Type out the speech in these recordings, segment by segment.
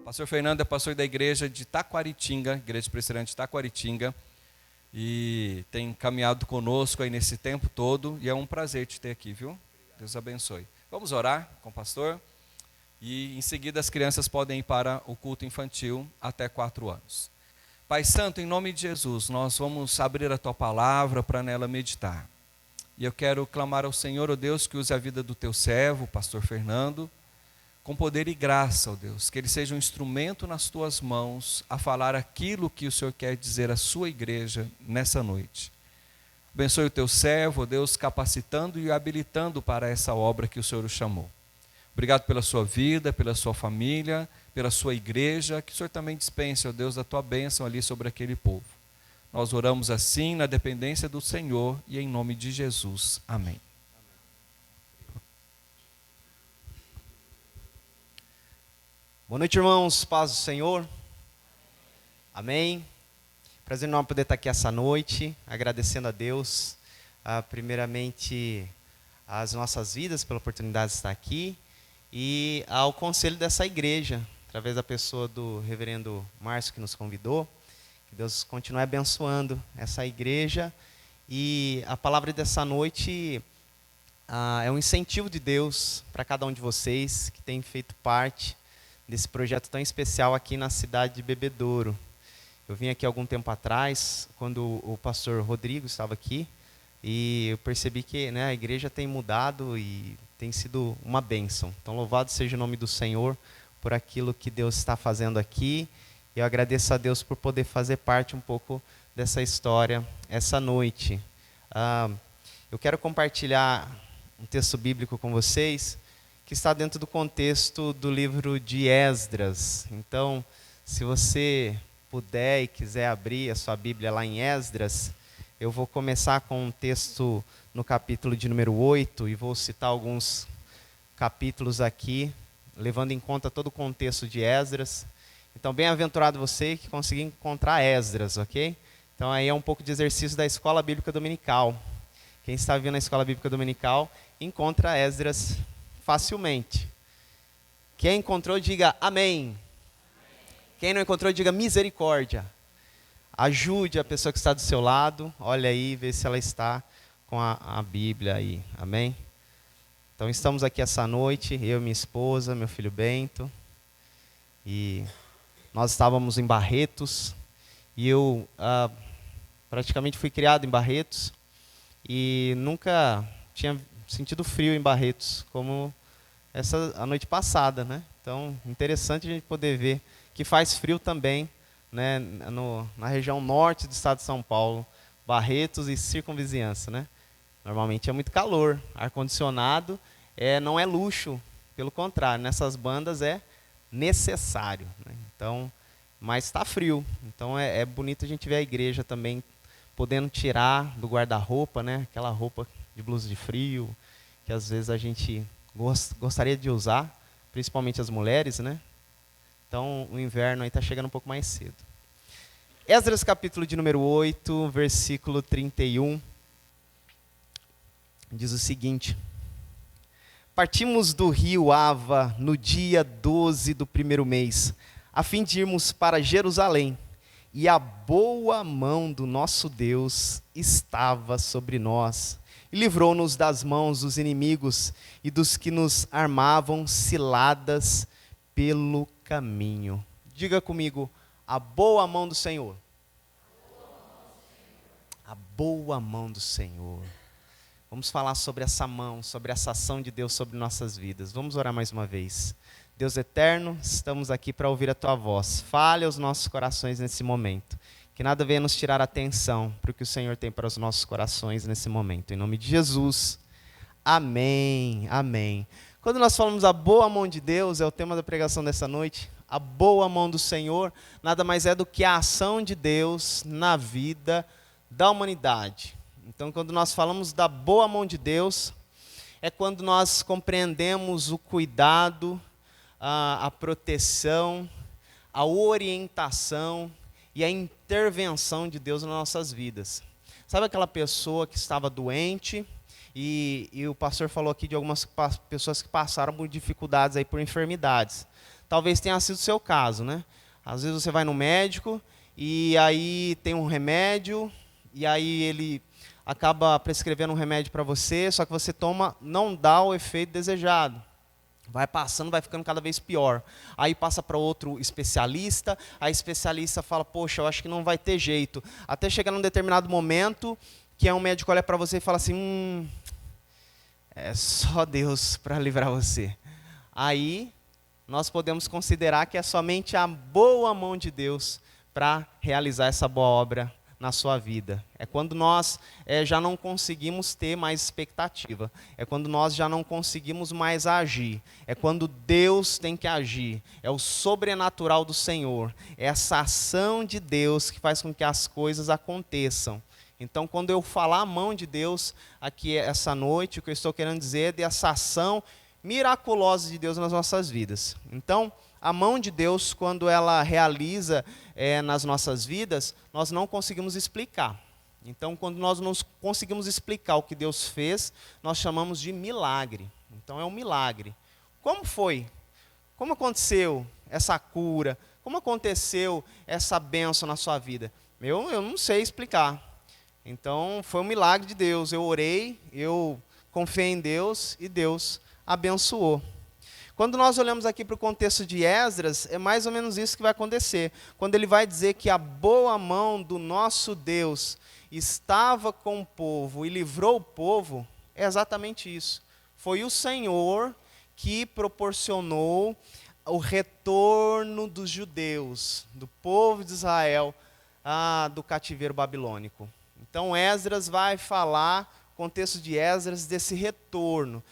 Pastor Fernando é pastor da igreja de Taquaritinga, igreja presbiteriana de Taquaritinga, e tem caminhado conosco aí nesse tempo todo, e é um prazer te ter aqui, viu? Deus abençoe. Vamos orar com o pastor, e em seguida as crianças podem ir para o culto infantil até 4 anos. Pai Santo, em nome de Jesus, nós vamos abrir a Tua palavra para nela meditar. E eu quero clamar ao Senhor, ó Deus, que use a vida do Teu servo, o pastor Fernando, com poder e graça, ó Deus, que ele seja um instrumento nas Tuas mãos a falar aquilo que o Senhor quer dizer à sua igreja nessa noite. Abençoe o Teu servo, ó Deus, capacitando e habilitando para essa obra que o Senhor o chamou. Obrigado pela sua vida, pela sua família, pela sua igreja, que o Senhor também dispense, ó Deus, a Tua bênção ali sobre aquele povo. Nós oramos assim na dependência do Senhor e em nome de Jesus. Amém. Boa noite, irmãos. Paz do Senhor. Amém. Prazer enorme poder estar aqui essa noite, agradecendo a Deus, primeiramente, as nossas vidas pela oportunidade de estar aqui e ao conselho dessa igreja, através da pessoa do reverendo Márcio que nos convidou. Que Deus continue abençoando essa igreja e a palavra dessa noite é um incentivo de Deus para cada um de vocês que tem feito parte desse projeto tão especial aqui na cidade de Bebedouro. Eu vim aqui algum tempo atrás, quando o pastor Rodrigo estava aqui, e eu percebi que, né, a igreja tem mudado e tem sido uma bênção. Então, louvado seja o nome do Senhor por aquilo que Deus está fazendo aqui. Eu agradeço a Deus por poder fazer parte um pouco dessa história essa noite. Eu quero compartilhar um texto bíblico com vocês, que está dentro do contexto do livro de Esdras. Então, se você puder e quiser abrir a sua Bíblia lá em Esdras, eu vou começar com um texto no capítulo de número 8 e vou citar alguns capítulos aqui, levando em conta todo o contexto de Esdras. Então, bem-aventurado você que conseguiu encontrar Esdras, ok? Então, aí é um pouco de exercício da Escola Bíblica Dominical. Quem está vindo na Escola Bíblica Dominical encontra Esdras facilmente. Quem encontrou, diga amém. Quem não encontrou, diga misericórdia. Ajude a pessoa que está do seu lado, olha aí, vê se ela está com a Bíblia aí, amém? Então estamos aqui essa noite, eu, minha esposa, meu filho Bento, e nós estávamos em Barretos, e eu praticamente fui criado em Barretos, e nunca tinha sentido frio em Barretos, como a noite passada, né? Então, interessante a gente poder ver que faz frio também, né, na região norte do estado de São Paulo, Barretos e circunvizinhança, né? Normalmente é muito calor, ar-condicionado não é luxo, pelo contrário, nessas bandas é necessário, né? Então, mas está frio, então é bonito a gente ver a igreja também podendo tirar do guarda-roupa, né, aquela roupa de blusa de frio, que às vezes a gente gostaria de usar, principalmente as mulheres, né? Então, o inverno aí está chegando um pouco mais cedo. Esdras capítulo de número 8, versículo 31, diz o seguinte: Partimos do rio Ava no dia 12 do primeiro mês, a fim de irmos para Jerusalém, e a boa mão do nosso Deus estava sobre nós, e livrou-nos das mãos dos inimigos e dos que nos armavam ciladas pelo caminho. Diga comigo, a boa mão do Senhor. A boa mão do Senhor. Vamos falar sobre essa mão, sobre essa ação de Deus sobre nossas vidas. Vamos orar mais uma vez. Deus eterno, estamos aqui para ouvir a Tua voz. Fale aos nossos corações nesse momento. Que nada venha nos tirar a atenção para o que o Senhor tem para os nossos corações nesse momento. Em nome de Jesus. Amém. Amém. Quando nós falamos a boa mão de Deus, é o tema da pregação dessa noite. A boa mão do Senhor nada mais é do que a ação de Deus na vida da humanidade. Então, quando nós falamos da boa mão de Deus, é quando nós compreendemos o cuidado, a proteção, a orientação e a intervenção de Deus nas nossas vidas. Sabe aquela pessoa que estava doente e o pastor falou aqui de algumas pessoas que passaram por dificuldades, aí, por enfermidades. talvez tenha sido o seu caso, né? Às vezes você vai no médico e aí tem um remédio e aí ele acaba prescrevendo um remédio para você, só que você toma, não dá o efeito desejado. Vai passando, vai ficando cada vez pior. Aí passa para outro especialista, a especialista fala, poxa, eu acho que não vai ter jeito. Até chegar num determinado momento que um médico olha para você e fala assim, é só Deus para livrar você. Aí nós podemos considerar que é somente a boa mão de Deus para realizar essa boa obra na sua vida. É quando nós já não conseguimos ter mais expectativa. É quando nós já não conseguimos mais agir. É quando Deus tem que agir. É o sobrenatural do Senhor. É essa ação de Deus que faz com que as coisas aconteçam. Então, quando eu falar a mão de Deus aqui essa noite, o que eu estou querendo dizer é dessa ação miraculosa de Deus nas nossas vidas. Então, a mão de Deus, quando ela realiza nas nossas vidas, nós não conseguimos explicar. Então, quando nós não conseguimos explicar o que Deus fez, nós chamamos de milagre. Então, é um milagre. Como foi? Como aconteceu essa cura? Como aconteceu essa bênção na sua vida? Eu não sei explicar. Então, foi um milagre de Deus. Eu orei, eu confiei em Deus e Deus abençoou. Quando nós olhamos aqui para o contexto de Esdras, é mais ou menos isso que vai acontecer. Quando ele vai dizer que a boa mão do nosso Deus estava com o povo e livrou o povo, é exatamente isso. Foi o Senhor que proporcionou o retorno dos judeus, do povo de Israel, do cativeiro babilônico. Então Esdras vai falar, contexto de Esdras, desse retorno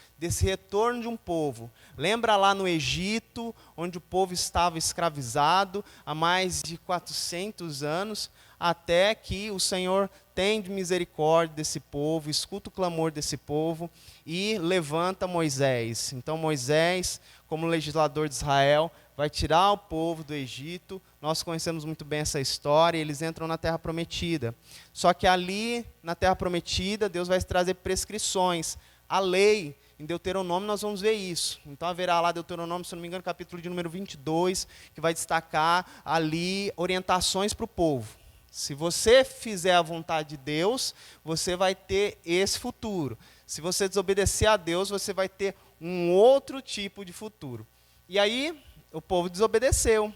de um povo. Lembra lá no Egito, onde o povo estava escravizado há mais de 400 anos, até que o Senhor tem de misericórdia desse povo, escuta o clamor desse povo e levanta Moisés. Então Moisés, como legislador de Israel, vai tirar o povo do Egito. Nós conhecemos muito bem essa história, eles entram na Terra Prometida. Só que ali, na Terra Prometida, Deus vai trazer prescrições, a lei. Em Deuteronômio nós vamos ver isso. Então haverá lá Deuteronômio, se não me engano, capítulo de número 22, que vai destacar ali orientações para o povo. Se você fizer a vontade de Deus, você vai ter esse futuro. Se você desobedecer a Deus, você vai ter um outro tipo de futuro. E aí, o povo desobedeceu,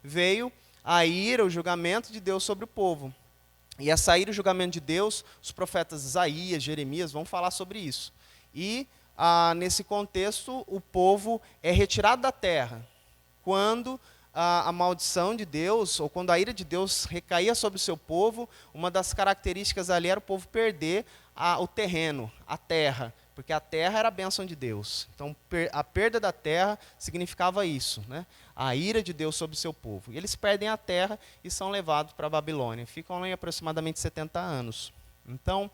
veio a ira, o julgamento de Deus sobre o povo. E a sair o julgamento de Deus, os profetas Isaías, Jeremias vão falar sobre isso. E nesse contexto, o povo é retirado da terra. Quando a maldição de Deus, ou quando a ira de Deus recaía sobre o seu povo, uma das características ali era o povo perder o terreno, a terra. Porque a terra era a bênção de Deus. Então, a perda da terra significava isso, né? A ira de Deus sobre o seu povo. E eles perdem a terra e são levados para a Babilônia. Ficam lá em aproximadamente 70 anos. Então,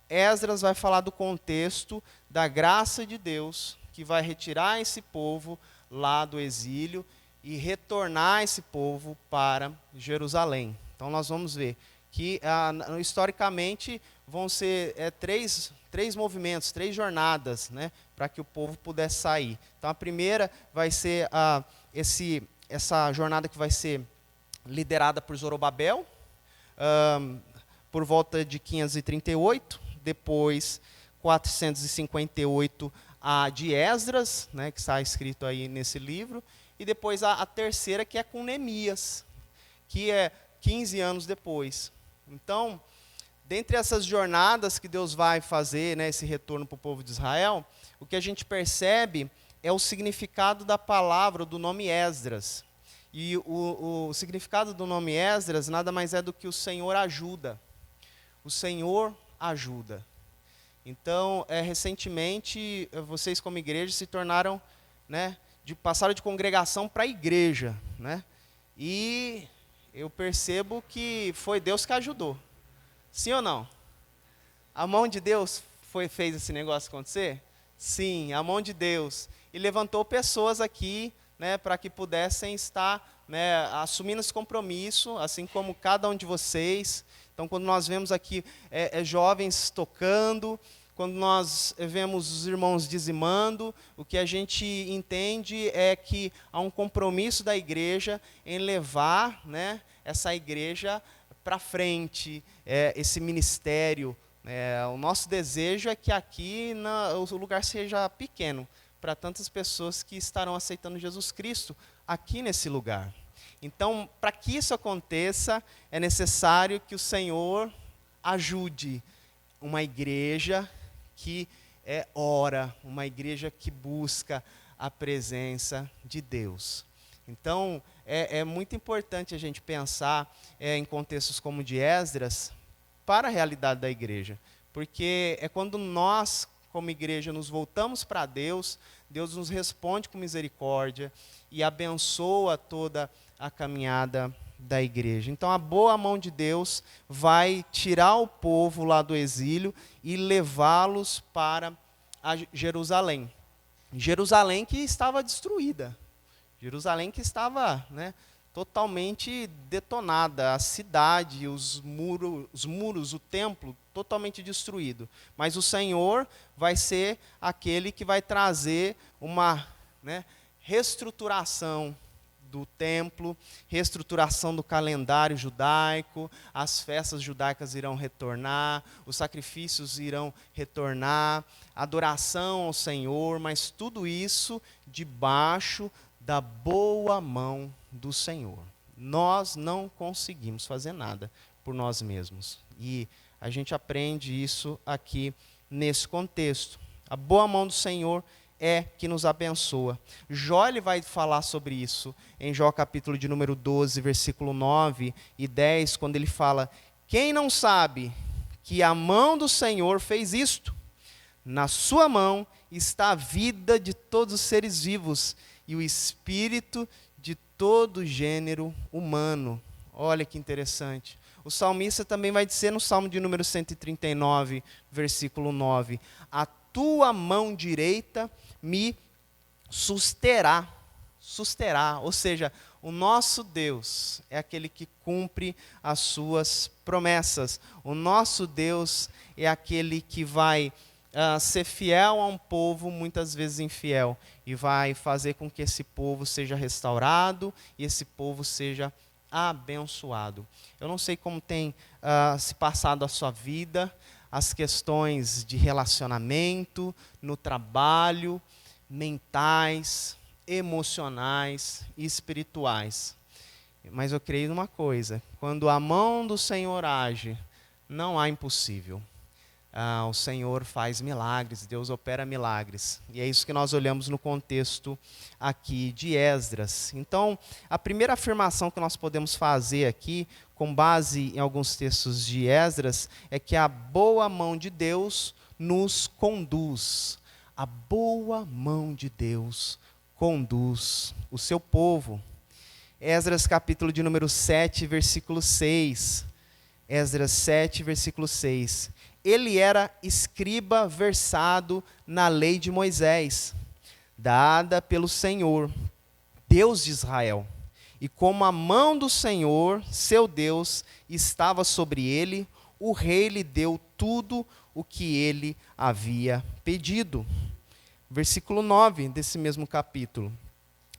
Esdras vai falar do contexto da graça de Deus, que vai retirar esse povo lá do exílio e retornar esse povo para Jerusalém. Então, nós vamos ver que, historicamente, vão ser três movimentos, 3 jornadas, né, para que o povo pudesse sair. Então, a primeira vai ser essa jornada que vai ser liderada por Zorobabel, por volta de 538, depois 458 a de Esdras, né, que está escrito aí nesse livro, e depois a terceira, que é com Neemias, que é 15 anos depois. Então, dentre essas jornadas que Deus vai fazer, né, esse retorno para o povo de Israel, o que a gente percebe é o significado da palavra, do nome Esdras. E o significado do nome Esdras nada mais é do que o Senhor ajuda. O Senhor ajuda. Então, recentemente, vocês como igreja se tornaram, né, passaram de congregação para igreja, né? E eu percebo que foi Deus que ajudou. Sim ou não? A mão de Deus fez esse negócio acontecer? Sim, a mão de Deus. E levantou pessoas aqui, né, para que pudessem estar, né, assumindo esse compromisso, assim como cada um de vocês. Então, quando nós vemos aqui jovens tocando, quando nós vemos os irmãos dizimando, o que a gente entende é que há um compromisso da igreja em levar, né, essa igreja para frente, esse ministério. O nosso desejo é que aqui o lugar seja pequeno, para tantas pessoas que estarão aceitando Jesus Cristo aqui nesse lugar. Então, para que isso aconteça, é necessário que o Senhor ajude uma igreja que ora, uma igreja que busca a presença de Deus. Então, é muito importante a gente pensar em contextos como o de Esdras para a realidade da igreja, porque é quando nós, como igreja, nos voltamos para Deus, Deus nos responde com misericórdia e abençoa toda a caminhada da igreja. Então, a boa mão de Deus vai tirar o povo lá do exílio e levá-los para Jerusalém. Jerusalém que estava destruída. Jerusalém que estava, né, totalmente detonada. A cidade, os muros, o templo, totalmente destruído. Mas o Senhor vai ser aquele que vai trazer uma, né, reestruturação do templo, reestruturação do calendário judaico, as festas judaicas irão retornar, os sacrifícios irão retornar, adoração ao Senhor, mas tudo isso debaixo da boa mão do Senhor. Nós não conseguimos fazer nada por nós mesmos. E a gente aprende isso aqui nesse contexto. A boa mão do Senhor é que nos abençoa. Jó ele vai falar sobre isso em Jó capítulo de número 12, versículo 9 e 10, quando ele fala: quem não sabe que a mão do Senhor fez isto? Na sua mão está a vida de todos os seres vivos e o espírito de todo gênero humano. Olha que interessante. O salmista também vai dizer no Salmo de número 139, versículo 9: a tua mão direita me susterá, ou seja, o nosso Deus é aquele que cumpre as suas promessas. O nosso Deus é aquele que vai ser fiel a um povo muitas vezes infiel e vai fazer com que esse povo seja restaurado e esse povo seja abençoado. Eu não sei como tem se passado a sua vida, as questões de relacionamento, no trabalho, mentais, emocionais e espirituais. Mas eu creio numa coisa: quando a mão do Senhor age, não há impossível. O Senhor faz milagres, Deus opera milagres. E é isso que nós olhamos no contexto aqui de Esdras. Então, a primeira afirmação que nós podemos fazer aqui, com base em alguns textos de Esdras, é que a boa mão de Deus nos conduz. A boa mão de Deus conduz o seu povo. Esdras capítulo de número 7, versículo 6. Esdras 7, versículo 6. Ele era escriba versado na lei de Moisés, dada pelo Senhor, Deus de Israel. E como a mão do Senhor, seu Deus, estava sobre ele, o rei lhe deu tudo o que ele havia pedido. Versículo 9 desse mesmo capítulo.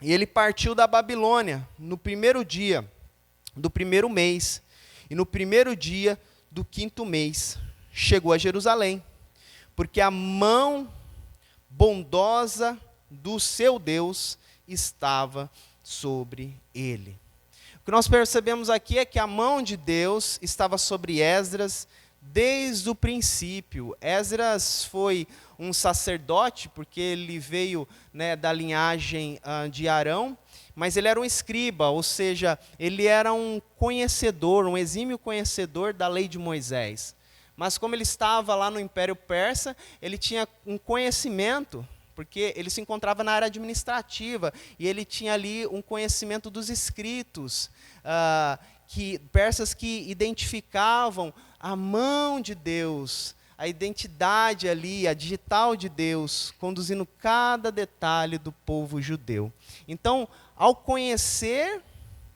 E ele partiu da Babilônia no primeiro dia do primeiro mês, e no primeiro dia do quinto mês chegou a Jerusalém, porque a mão bondosa do seu Deus estava sobre ele. O que nós percebemos aqui é que a mão de Deus estava sobre Esdras desde o princípio. Esdras foi um sacerdote, porque ele veio, né, da linhagem de Arão, mas ele era um escriba, ou seja, ele era um conhecedor, um exímio conhecedor da lei de Moisés. Mas como ele estava lá no Império Persa, ele tinha um conhecimento, porque ele se encontrava na área administrativa, e ele tinha ali um conhecimento dos escritos, persas que identificavam a mão de Deus, a identidade ali, a digital de Deus, conduzindo cada detalhe do povo judeu. Então, ao conhecer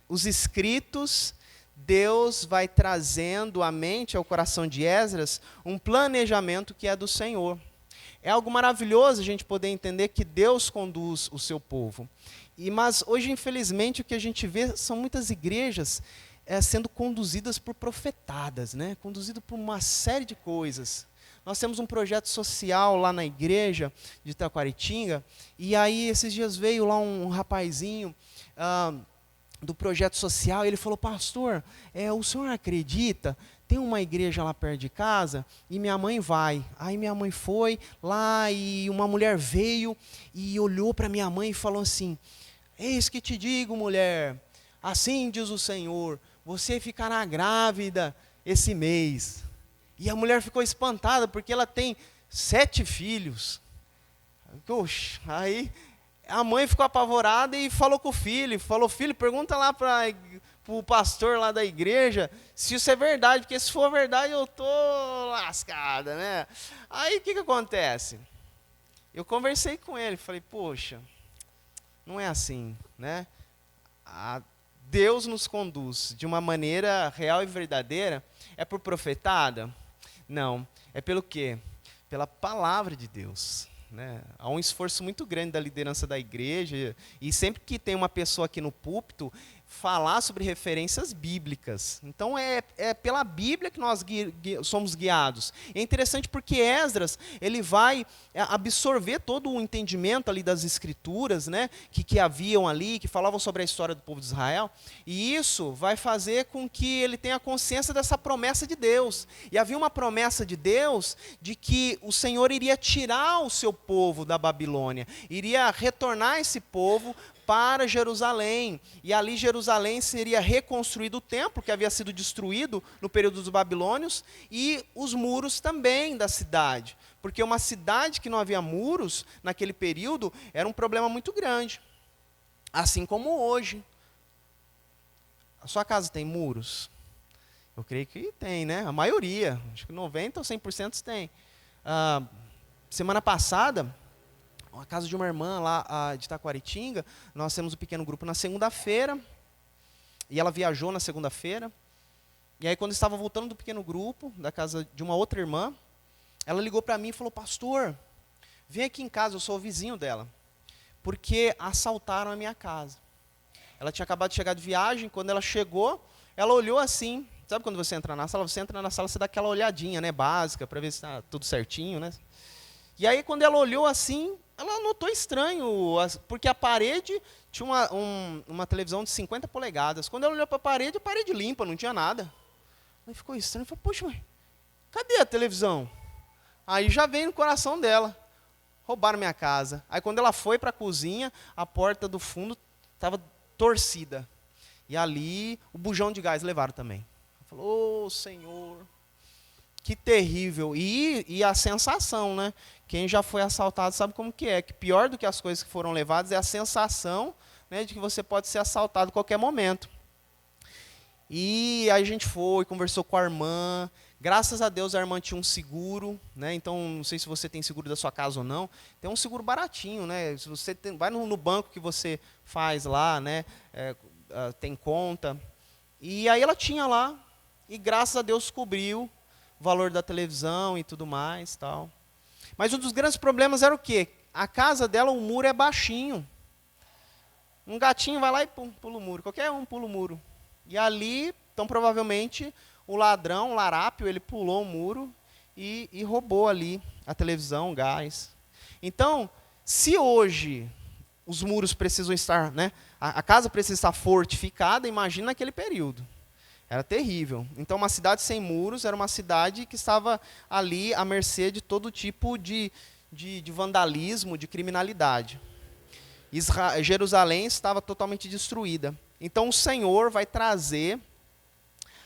os escritos, Deus vai trazendo à mente, ao coração de Esdras, um planejamento que é do Senhor. É algo maravilhoso a gente poder entender que Deus conduz o seu povo. Mas hoje, infelizmente, o que a gente vê são muitas igrejas sendo conduzidas por profetadas, né? Conduzidas por uma série de coisas. Nós temos um projeto social lá na igreja de Taquaritinga, e aí esses dias veio lá um rapazinho do projeto social, e ele falou: pastor, o senhor acredita? Tem uma igreja lá perto de casa e minha mãe vai. Aí minha mãe foi lá e uma mulher veio e olhou para minha mãe e falou assim: eis que te digo, mulher, assim diz o Senhor, você ficará grávida esse mês. E a mulher ficou espantada porque ela tem 7 filhos. Oxe, aí a mãe ficou apavorada e falou com o filho, filho, pergunta lá para o pastor lá da igreja se isso é verdade, porque se for verdade eu tô lascada, né? Aí o que acontece? Eu conversei com ele, falei: poxa, não é assim, né? Deus nos conduz de uma maneira real e verdadeira. É por profetada? Não. É pelo quê? Pela palavra de Deus. Né? Há um esforço muito grande da liderança da igreja, e sempre que tem uma pessoa aqui no púlpito, falar sobre referências bíblicas. Então é pela Bíblia que nós somos guiados. É interessante porque Esdras, ele vai absorver todo o entendimento ali das escrituras, né, que haviam ali, que falavam sobre a história do povo de Israel, e isso vai fazer com que ele tenha consciência dessa promessa de Deus. E havia uma promessa de Deus de que o Senhor iria tirar o seu povo da Babilônia, iria retornar esse povo para Jerusalém, e ali Jerusalém seria reconstruído o templo, que havia sido destruído no período dos babilônios, e os muros também da cidade, porque uma cidade que não havia muros, naquele período, era um problema muito grande, assim como hoje. A sua casa tem muros? Eu creio que tem, né? A maioria, acho que 90% ou 100% tem. Semana passada, a casa de uma irmã lá de Taquaritinga, nós temos um pequeno grupo na segunda-feira, e ela viajou na segunda-feira, e aí quando estava voltando do pequeno grupo, da casa de uma outra irmã, ela ligou para mim e falou: pastor, vem aqui em casa, eu sou o vizinho dela, porque assaltaram a minha casa. Ela tinha acabado de chegar de viagem, quando ela chegou, ela olhou assim, sabe quando você entra na sala, você dá aquela olhadinha, né, básica, para ver se está tudo certinho, né? E aí quando ela olhou assim, ela notou estranho, porque a parede tinha uma televisão de 50 polegadas. Quando ela olhou para a parede limpa, não tinha nada. Aí ficou estranho, falou: poxa, mãe, cadê a televisão? Aí já veio no coração dela: roubaram minha casa. Aí quando ela foi para a cozinha, a porta do fundo estava torcida. E ali o bujão de gás levaram também. Ela falou: ô Senhor, que terrível. E a sensação, né? Quem já foi assaltado sabe como que é. Que pior do que as coisas que foram levadas é a sensação, né, de que você pode ser assaltado a qualquer momento. E aí a gente foi, conversou com a irmã. Graças a Deus a irmã tinha um seguro, né? Então não sei se você tem seguro da sua casa ou não. Tem um seguro baratinho, né? Se você vai no banco que você faz lá, né? Tem conta. E aí ela tinha lá, e graças a Deus cobriu o valor da televisão e tudo mais, tal. Mas um dos grandes problemas era o quê? A casa dela, o muro é baixinho. Um gatinho vai lá e pula o muro. Qualquer um pula o muro. E ali, então provavelmente, o ladrão, o larápio, ele pulou o muro e roubou ali a televisão, o gás. Então, se hoje os muros precisam estar, né, a casa precisa estar fortificada, imagina naquele período. Era terrível. Então, uma cidade sem muros era uma cidade que estava ali à mercê de todo tipo de vandalismo, de criminalidade. Jerusalém estava totalmente destruída. Então, o Senhor vai trazer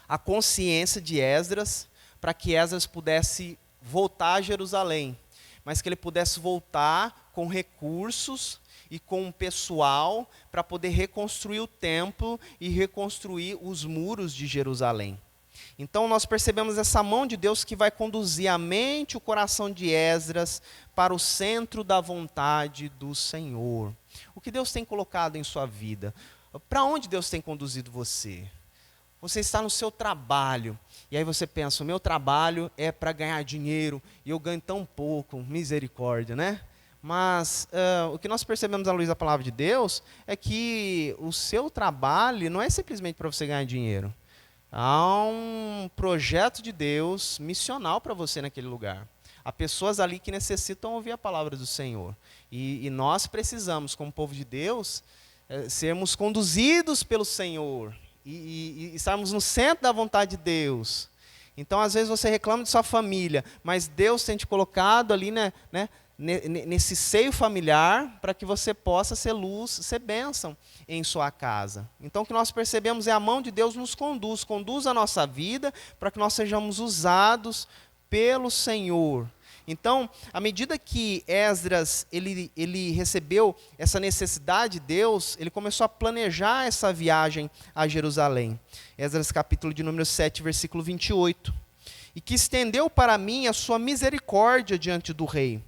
a consciência de Esdras para que Esdras pudesse voltar a Jerusalém, mas que ele pudesse voltar com recursos e com o pessoal para poder reconstruir o templo e reconstruir os muros de Jerusalém. Então nós percebemos essa mão de Deus que vai conduzir a mente e o coração de Esdras para o centro da vontade do Senhor. O que Deus tem colocado em sua vida? Para onde Deus tem conduzido você? Você está no seu trabalho, e aí você pensa, o meu trabalho é para ganhar dinheiro, e eu ganho tão pouco, misericórdia, né? Mas o que nós percebemos à luz da palavra de Deus é que o seu trabalho não é simplesmente para você ganhar dinheiro. Há um projeto de Deus missional para você naquele lugar. Há pessoas ali que necessitam ouvir a palavra do Senhor. E nós precisamos, como povo de Deus, sermos conduzidos pelo Senhor e estarmos no centro da vontade de Deus. Então, às vezes, você reclama de sua família, mas Deus tem te colocado ali, né, nesse seio familiar, para que você possa ser luz, ser bênção em sua casa. Então, o que nós percebemos é a mão de Deus nos conduz a nossa vida, para que nós sejamos usados pelo Senhor. Então, à medida que Esdras ele recebeu essa necessidade de Deus, ele começou a planejar essa viagem a Jerusalém. Esdras capítulo de número 7, versículo 28. E que estendeu para mim a sua misericórdia diante do rei,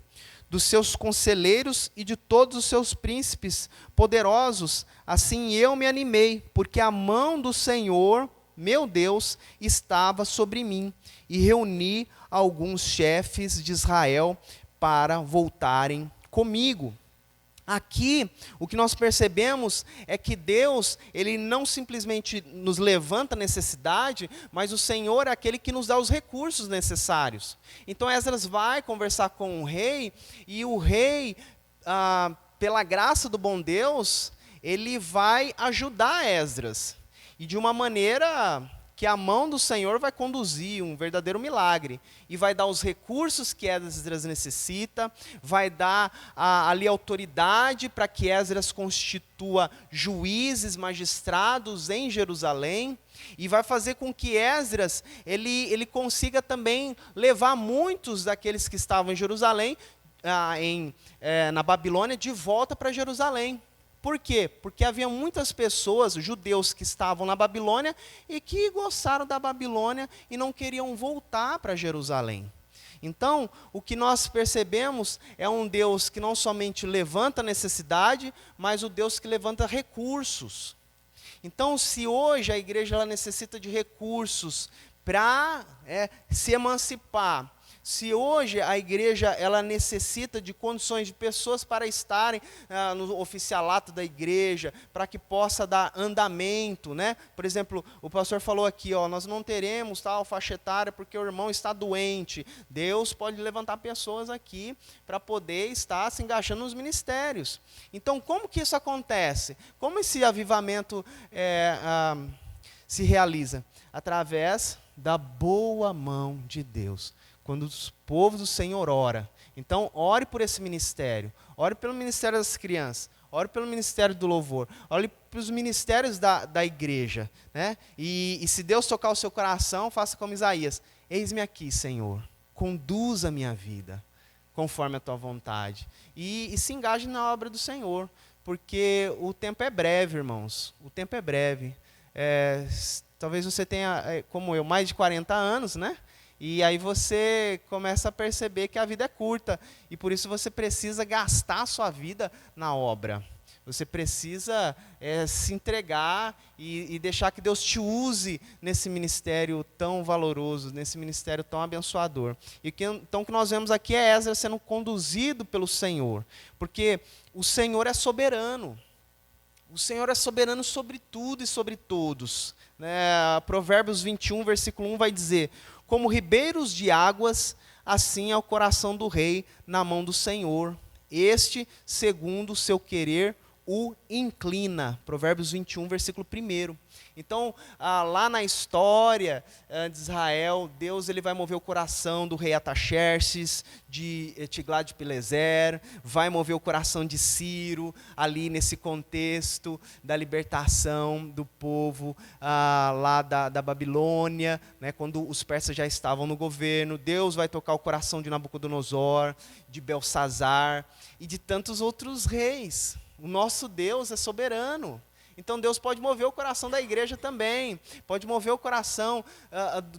dos seus conselheiros e de todos os seus príncipes poderosos. Assim eu me animei, porque a mão do Senhor, meu Deus, estava sobre mim, e reuni alguns chefes de Israel para voltarem comigo. Aqui, o que nós percebemos é que Deus, Ele não simplesmente nos levanta a necessidade, mas o Senhor é aquele que nos dá os recursos necessários. Então Esdras vai conversar com o rei, e o rei, pela graça do bom Deus, ele vai ajudar Esdras. E de uma maneira que a mão do Senhor vai conduzir um verdadeiro milagre, e vai dar os recursos que Esdras necessita, vai dar ali autoridade para que Esdras constitua juízes, magistrados em Jerusalém, e vai fazer com que Esdras ele consiga também levar muitos daqueles que estavam em Jerusalém, na Babilônia, de volta para Jerusalém. Por quê? Porque havia muitas pessoas, judeus, que estavam na Babilônia e que gostaram da Babilônia e não queriam voltar para Jerusalém. Então, o que nós percebemos é um Deus que não somente levanta necessidade, mas o Deus que levanta recursos. Então, se hoje a igreja ela necessita de recursos para se emancipar, se hoje a igreja ela necessita de condições de pessoas para estarem no oficialato da igreja, para que possa dar andamento, né? Por exemplo, o pastor falou aqui, nós não teremos tal faixa etária porque o irmão está doente. Deus pode levantar pessoas aqui para poder estar se engajando nos ministérios. Então, como que isso acontece? Como esse avivamento se realiza? Através da boa mão de Deus. Quando o povo do Senhor ora. Então, ore por esse ministério. Ore pelo ministério das crianças. Ore pelo ministério do louvor. Ore pelos ministérios da igreja. Né? E se Deus tocar o seu coração, faça como Isaías. Eis-me aqui, Senhor. Conduza a minha vida conforme a tua vontade. E se engaje na obra do Senhor. Porque o tempo é breve, irmãos. O tempo é breve. Talvez você tenha, como eu, mais de 40 anos, né? E aí você começa a perceber que a vida é curta, e por isso você precisa gastar a sua vida na obra. Você precisa se entregar e deixar que Deus te use nesse ministério tão valoroso, nesse ministério tão abençoador. Então o que nós vemos aqui é Esdras sendo conduzido pelo Senhor, porque o Senhor é soberano. O Senhor é soberano sobre tudo e sobre todos. Provérbios 21, versículo 1 vai dizer: como ribeiros de águas, assim é o coração do rei na mão do Senhor. Este, segundo o seu querer, o inclina. Provérbios 21, versículo 1. Então, lá na história de Israel, Deus ele vai mover o coração do rei Ataxerxes, de Tiglat-Pileser, vai mover o coração de Ciro, ali nesse contexto da libertação do povo lá da Babilônia, né, quando os persas já estavam no governo. Deus vai tocar o coração de Nabucodonosor, de Belsazar e de tantos outros reis. O nosso Deus é soberano. Então Deus pode mover o coração da igreja também, pode mover o coração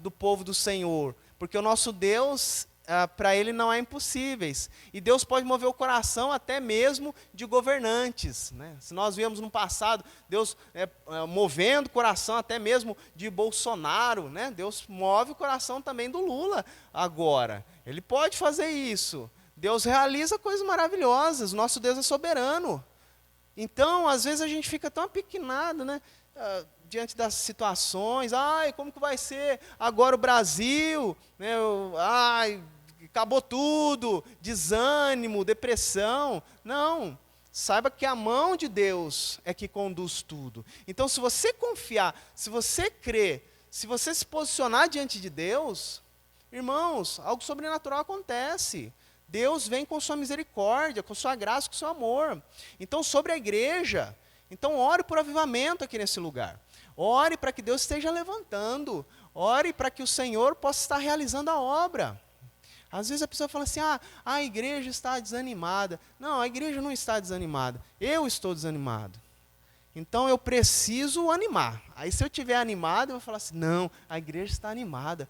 do povo do Senhor, porque o nosso Deus, para ele não há impossíveis. E Deus pode mover o coração até mesmo de governantes, né? Se nós vimos no passado, Deus movendo o coração até mesmo de Bolsonaro, né? Deus move o coração também do Lula agora. Ele pode fazer isso. Deus realiza coisas maravilhosas. Nosso Deus é soberano. Então, às vezes a gente fica tão apequenado, né? Diante das situações, como que vai ser agora o Brasil, né? Acabou tudo, desânimo, depressão. Não, saiba que a mão de Deus é que conduz tudo. Então, se você confiar, se você crer, se você se posicionar diante de Deus, irmãos, algo sobrenatural acontece. Deus vem com sua misericórdia, com sua graça, com seu amor. Então, sobre a igreja, então ore por avivamento aqui nesse lugar. Ore para que Deus esteja levantando. Ore para que o Senhor possa estar realizando a obra. Às vezes a pessoa fala assim, a igreja está desanimada. Não, a igreja não está desanimada. Eu estou desanimado. Então eu preciso animar. Aí se eu estiver animado, eu vou falar assim, não, a igreja está animada.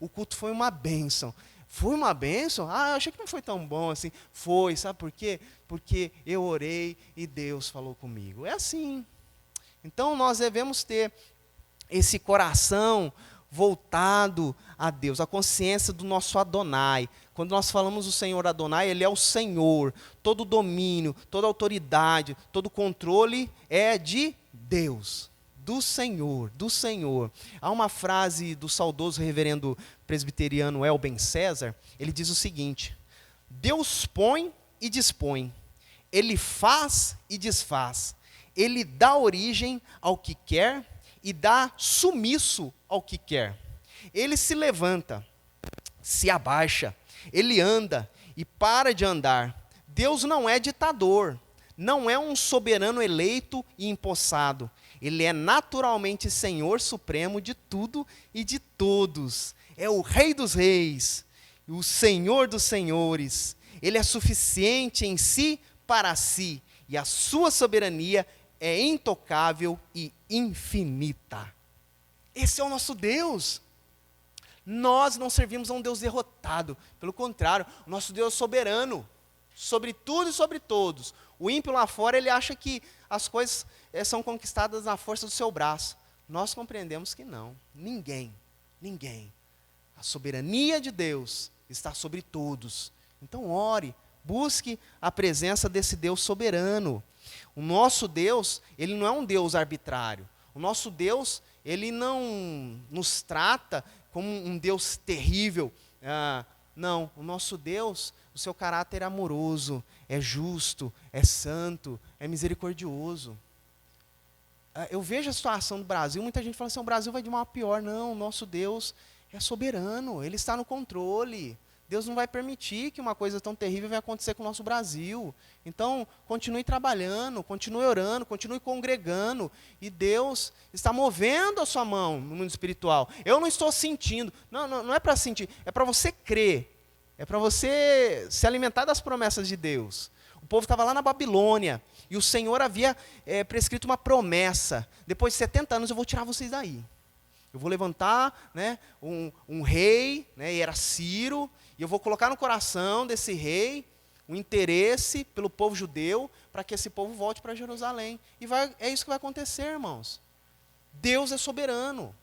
O culto foi uma bênção. Foi uma bênção? Eu achei que não foi tão bom assim. Foi, sabe por quê? Porque eu orei e Deus falou comigo. É assim. Então nós devemos ter esse coração voltado a Deus, a consciência do nosso Adonai. Quando nós falamos do Senhor Adonai, Ele é o Senhor. Todo domínio, toda autoridade, todo controle é de Deus, do Senhor, do Senhor. Há uma frase do saudoso reverendo presbiteriano Elben César, ele diz o seguinte: Deus põe e dispõe, Ele faz e desfaz, Ele dá origem ao que quer e dá sumiço ao que quer. Ele se levanta, se abaixa, Ele anda e para de andar. Deus não é ditador, não é um soberano eleito e empossado. Ele é naturalmente Senhor supremo de tudo e de todos. É o Rei dos reis, o Senhor dos senhores. Ele é suficiente em si para si, e a sua soberania é intocável e infinita. Esse é o nosso Deus. Nós não servimos a um Deus derrotado. Pelo contrário, o nosso Deus é soberano, sobre tudo e sobre todos. O ímpio lá fora, ele acha que as coisas são conquistadas na força do seu braço. Nós compreendemos que não. Ninguém. A soberania de Deus está sobre todos. Então ore, busque a presença desse Deus soberano. O nosso Deus, Ele não é um Deus arbitrário. O nosso Deus, Ele não nos trata como um Deus terrível. Não, o nosso Deus, o seu caráter é amoroso, é justo, é santo, é misericordioso. Eu vejo a situação do Brasil, muita gente fala assim, o Brasil vai de mal a pior. Não, o nosso Deus é soberano, Ele está no controle. Deus não vai permitir que uma coisa tão terrível venha acontecer com o nosso Brasil. Então, continue trabalhando, continue orando, continue congregando. E Deus está movendo a sua mão no mundo espiritual. Eu não estou sentindo. Não é para sentir, é para você crer. É para você se alimentar das promessas de Deus. O povo estava lá na Babilônia. E o Senhor havia prescrito uma promessa. Depois de 70 anos eu vou tirar vocês daí. Eu vou levantar, né, um rei, né, e era Ciro, e eu vou colocar no coração desse rei um interesse pelo povo judeu, para que esse povo volte para Jerusalém. E é isso que vai acontecer, irmãos. Deus é soberano.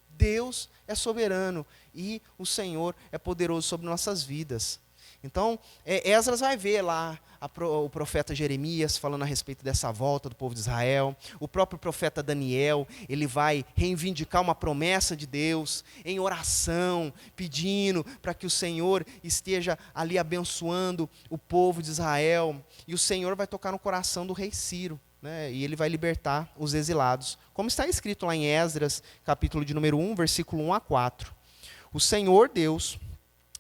Deus é soberano. E o Senhor é poderoso sobre nossas vidas. Então, Esdras vai ver lá o profeta Jeremias falando a respeito dessa volta do povo de Israel. O próprio profeta Daniel, ele vai reivindicar uma promessa de Deus em oração, pedindo para que o Senhor esteja ali abençoando o povo de Israel. E o Senhor vai tocar no coração do rei Ciro, né, e ele vai libertar os exilados. Como está escrito lá em Esdras, capítulo de número 1, versículo 1 a 4. O Senhor Deus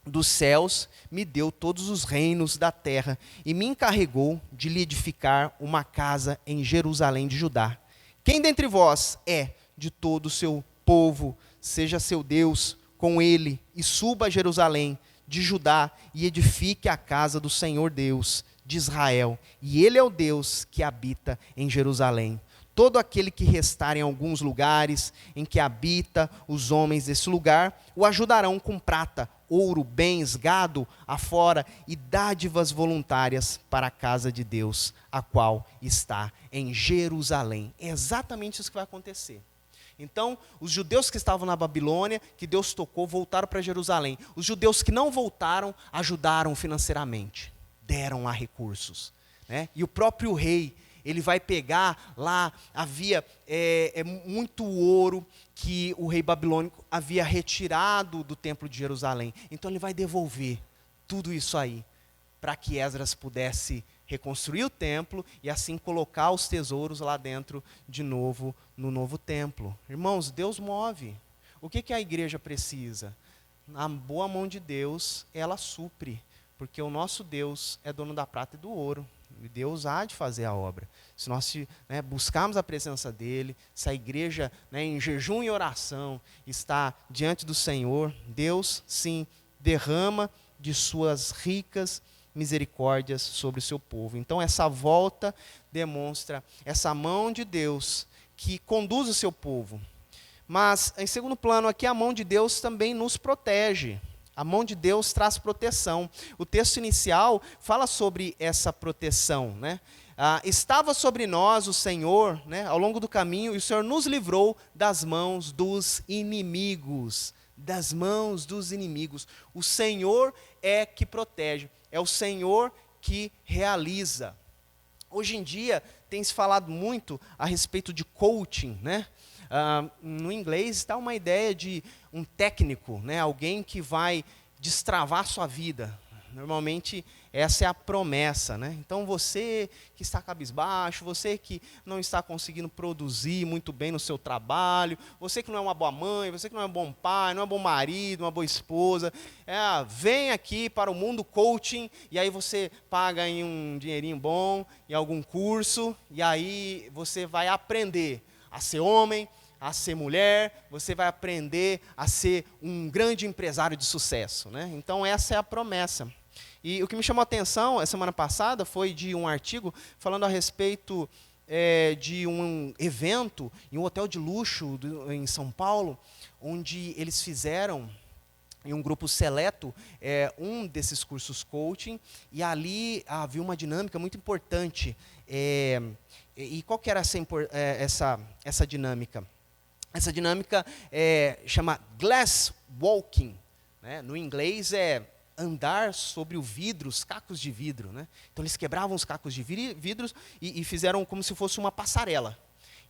dos céus me deu todos os reinos da terra e me encarregou de lhe edificar uma casa em Jerusalém de Judá. Quem dentre vós é de todo o seu povo, seja seu Deus com ele, e suba a Jerusalém de Judá e edifique a casa do Senhor Deus de Israel. E ele é o Deus que habita em Jerusalém. Todo aquele que restar em alguns lugares em que habita os homens desse lugar, o ajudarão com prata, ouro, bens, gado afora e dádivas voluntárias para a casa de Deus, a qual está em Jerusalém. É exatamente isso que vai acontecer. Então, os judeus que estavam na Babilônia, que Deus tocou, voltaram para Jerusalém. Os judeus que não voltaram, ajudaram financeiramente, deram lá recursos, né? E o próprio rei, ele vai pegar lá, havia muito ouro que o rei babilônico havia retirado do templo de Jerusalém. Então ele vai devolver tudo isso aí, para que Esdras pudesse reconstruir o templo e assim colocar os tesouros lá dentro de novo, no novo templo. Irmãos, Deus move. O que a igreja precisa? A boa mão de Deus, ela supre, porque o nosso Deus é dono da prata e do ouro. E Deus há de fazer a obra. Se nós buscarmos a presença dEle, se a igreja, em jejum e oração, está diante do Senhor, Deus, sim, derrama de suas ricas misericórdias sobre o seu povo. Então, essa volta demonstra essa mão de Deus que conduz o seu povo. Mas, em segundo plano, aqui a mão de Deus também nos protege. A mão de Deus traz proteção. O texto inicial fala sobre essa proteção, né? Estava sobre nós o Senhor, né, ao longo do caminho, e o Senhor nos livrou das mãos dos inimigos. Das mãos dos inimigos. O Senhor é que protege. É o Senhor que realiza. Hoje em dia, tem se falado muito a respeito de coaching, né? No inglês está uma ideia de um técnico, né? Alguém que vai destravar sua vida. Normalmente essa é a promessa, né? Então você que está cabisbaixo, você que não está conseguindo produzir muito bem no seu trabalho, você que não é uma boa mãe, você que não é um bom pai, não é um bom marido, uma boa esposa, vem aqui para o mundo coaching, e aí você paga em um dinheirinho bom, em algum curso, e aí você vai aprender a ser homem, a ser mulher, você vai aprender a ser um grande empresário de sucesso, né? Então essa é a promessa. E o que me chamou a atenção a semana passada foi de um artigo falando a respeito de um evento em um hotel de luxo em São Paulo, onde eles fizeram, em um grupo seleto, um desses cursos coaching, e ali havia uma dinâmica muito importante. E qual que era essa dinâmica? Essa dinâmica chama glass walking, né? No inglês é andar sobre o vidro, os cacos de vidro, né? Então eles quebravam os cacos de vidros e fizeram como se fosse uma passarela.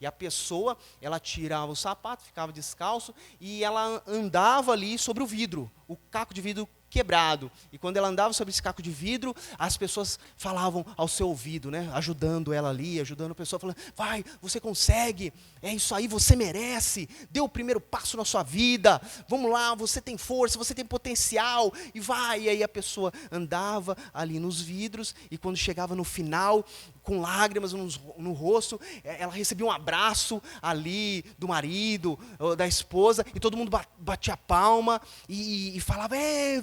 E a pessoa, ela tirava o sapato, ficava descalço e ela andava ali sobre o vidro, o caco de vidro quebrado. E quando ela andava sobre esse caco de vidro, as pessoas falavam ao seu ouvido, né? Ajudando ela ali, ajudando a pessoa, falando: vai, você consegue, é isso aí, você merece, dê o primeiro passo na sua vida, vamos lá, você tem força, você tem potencial, e vai. E aí a pessoa andava ali nos vidros, e quando chegava no final, com lágrimas no rosto, ela recebia um abraço ali do marido, da esposa, e todo mundo batia palma e falava: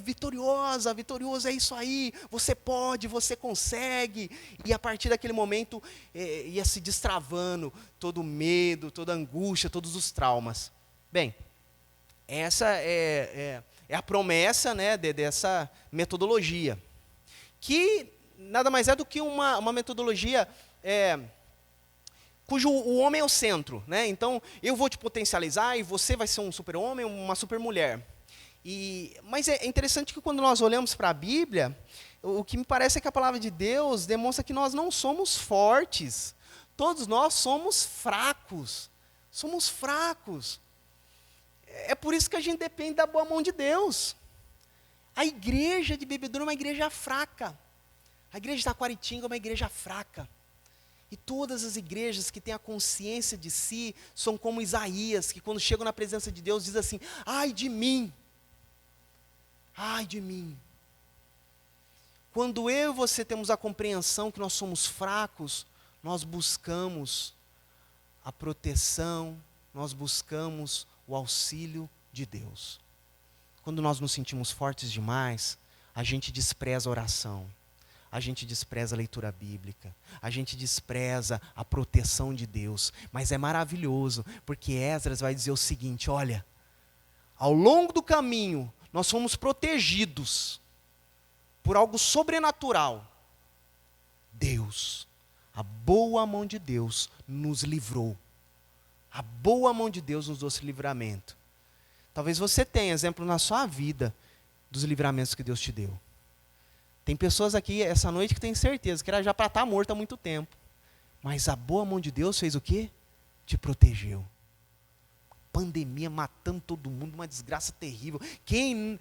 vitoriosa, vitorioso, é isso aí, você pode, você consegue. E a partir daquele momento ia se destravando todo o medo, toda a angústia, todos os traumas. Bem, essa é a promessa, né, dessa metodologia, que nada mais é do que uma metodologia cujo o homem é o centro, né? Então, eu vou te potencializar e você vai ser um super-homem, uma super-mulher. Mas é interessante que quando nós olhamos para a Bíblia, o que me parece é que a palavra de Deus demonstra que nós não somos fortes. Todos nós somos fracos. Somos fracos. É por isso que a gente depende da boa mão de Deus. A igreja de Bebedouro é uma igreja fraca. A igreja de Taquaritinga é uma igreja fraca. E todas as igrejas que têm a consciência de si são como Isaías, que quando chegam na presença de Deus diz assim: ai de mim. Ai de mim. Quando eu e você temos a compreensão que nós somos fracos, nós buscamos a proteção, nós buscamos o auxílio de Deus. Quando nós nos sentimos fortes demais, a gente despreza a oração, a gente despreza a leitura bíblica, a gente despreza a proteção de Deus. Mas é maravilhoso, porque Esdras vai dizer o seguinte: olha, ao longo do caminho, nós fomos protegidos por algo sobrenatural. Deus, a boa mão de Deus nos livrou. A boa mão de Deus nos deu esse livramento. Talvez você tenha exemplo na sua vida dos livramentos que Deus te deu. Tem pessoas aqui essa noite que têm certeza que era já para estar morta há muito tempo. Mas a boa mão de Deus fez o quê? Te protegeu. Pandemia matando todo mundo, uma desgraça terrível. Quem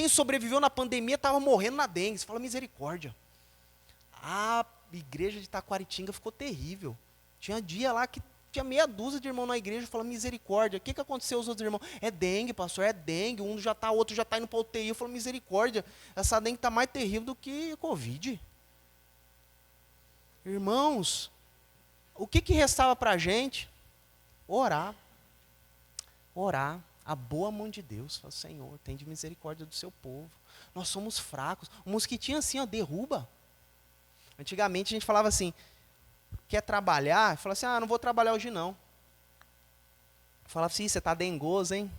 sobreviveu na pandemia estava morrendo na dengue. Você fala, misericórdia. A igreja de Taquaritinga ficou terrível. Tinha dia lá que tinha meia dúzia de irmãos na igreja, falando, misericórdia. O que aconteceu aos outros irmãos? É dengue, pastor, é dengue. Um já está, outro já está indo para UTI. Eu falo, misericórdia, essa dengue está mais terrível do que Covid. Irmãos, o que restava para a gente? Orar. Orar. A boa mão de Deus. Fala, Senhor, tem de misericórdia do seu povo. Nós somos fracos. O mosquitinho assim, ó, derruba. Antigamente a gente falava assim, quer trabalhar? Falava assim, não vou trabalhar hoje não. Falava assim, você está dengoso, hein?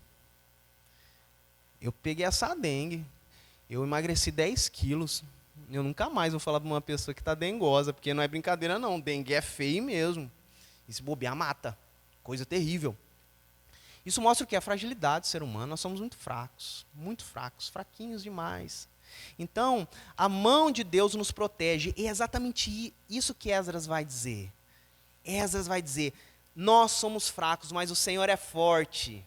Eu peguei essa dengue. Eu emagreci 10 quilos. Eu nunca mais vou falar para uma pessoa que está dengosa, porque não é brincadeira não. Dengue é feio mesmo. E se bobear, mata. Coisa terrível. Isso mostra o quê? A fragilidade do ser humano. Nós somos muito fracos, fraquinhos demais. Então, a mão de Deus nos protege. E é exatamente isso que Esdras vai dizer. Esdras vai dizer, nós somos fracos, mas o Senhor é forte.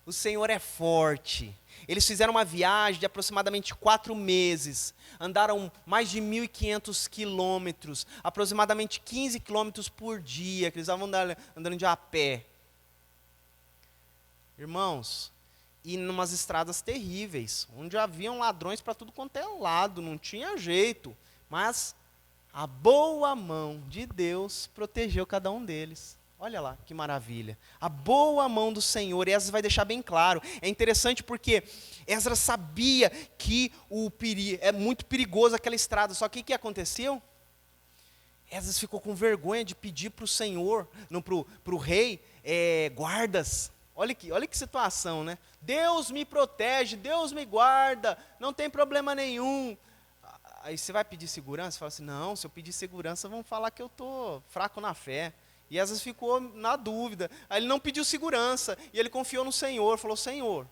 O Senhor é forte. Eles fizeram uma viagem de aproximadamente 4 meses. Andaram mais de 1.500 quilômetros. Aproximadamente 15 quilômetros por dia, que eles estavam andando de a pé. Irmãos, e em umas estradas terríveis, onde haviam ladrões para tudo quanto é lado, não tinha jeito. Mas a boa mão de Deus protegeu cada um deles. Olha lá, que maravilha. A boa mão do Senhor, e Esdras vai deixar bem claro. É interessante porque Esdras sabia que é muito perigoso aquela estrada. Só que o que aconteceu? Esdras ficou com vergonha de pedir para o Senhor, para o rei, guardas. Olha que situação, né? Deus me protege, Deus me guarda, não tem problema nenhum. Aí você vai pedir segurança? Você fala assim, não, se eu pedir segurança, vão falar que eu estou fraco na fé. E às vezes ficou na dúvida. Aí ele não pediu segurança, e ele confiou no Senhor, falou, Senhor,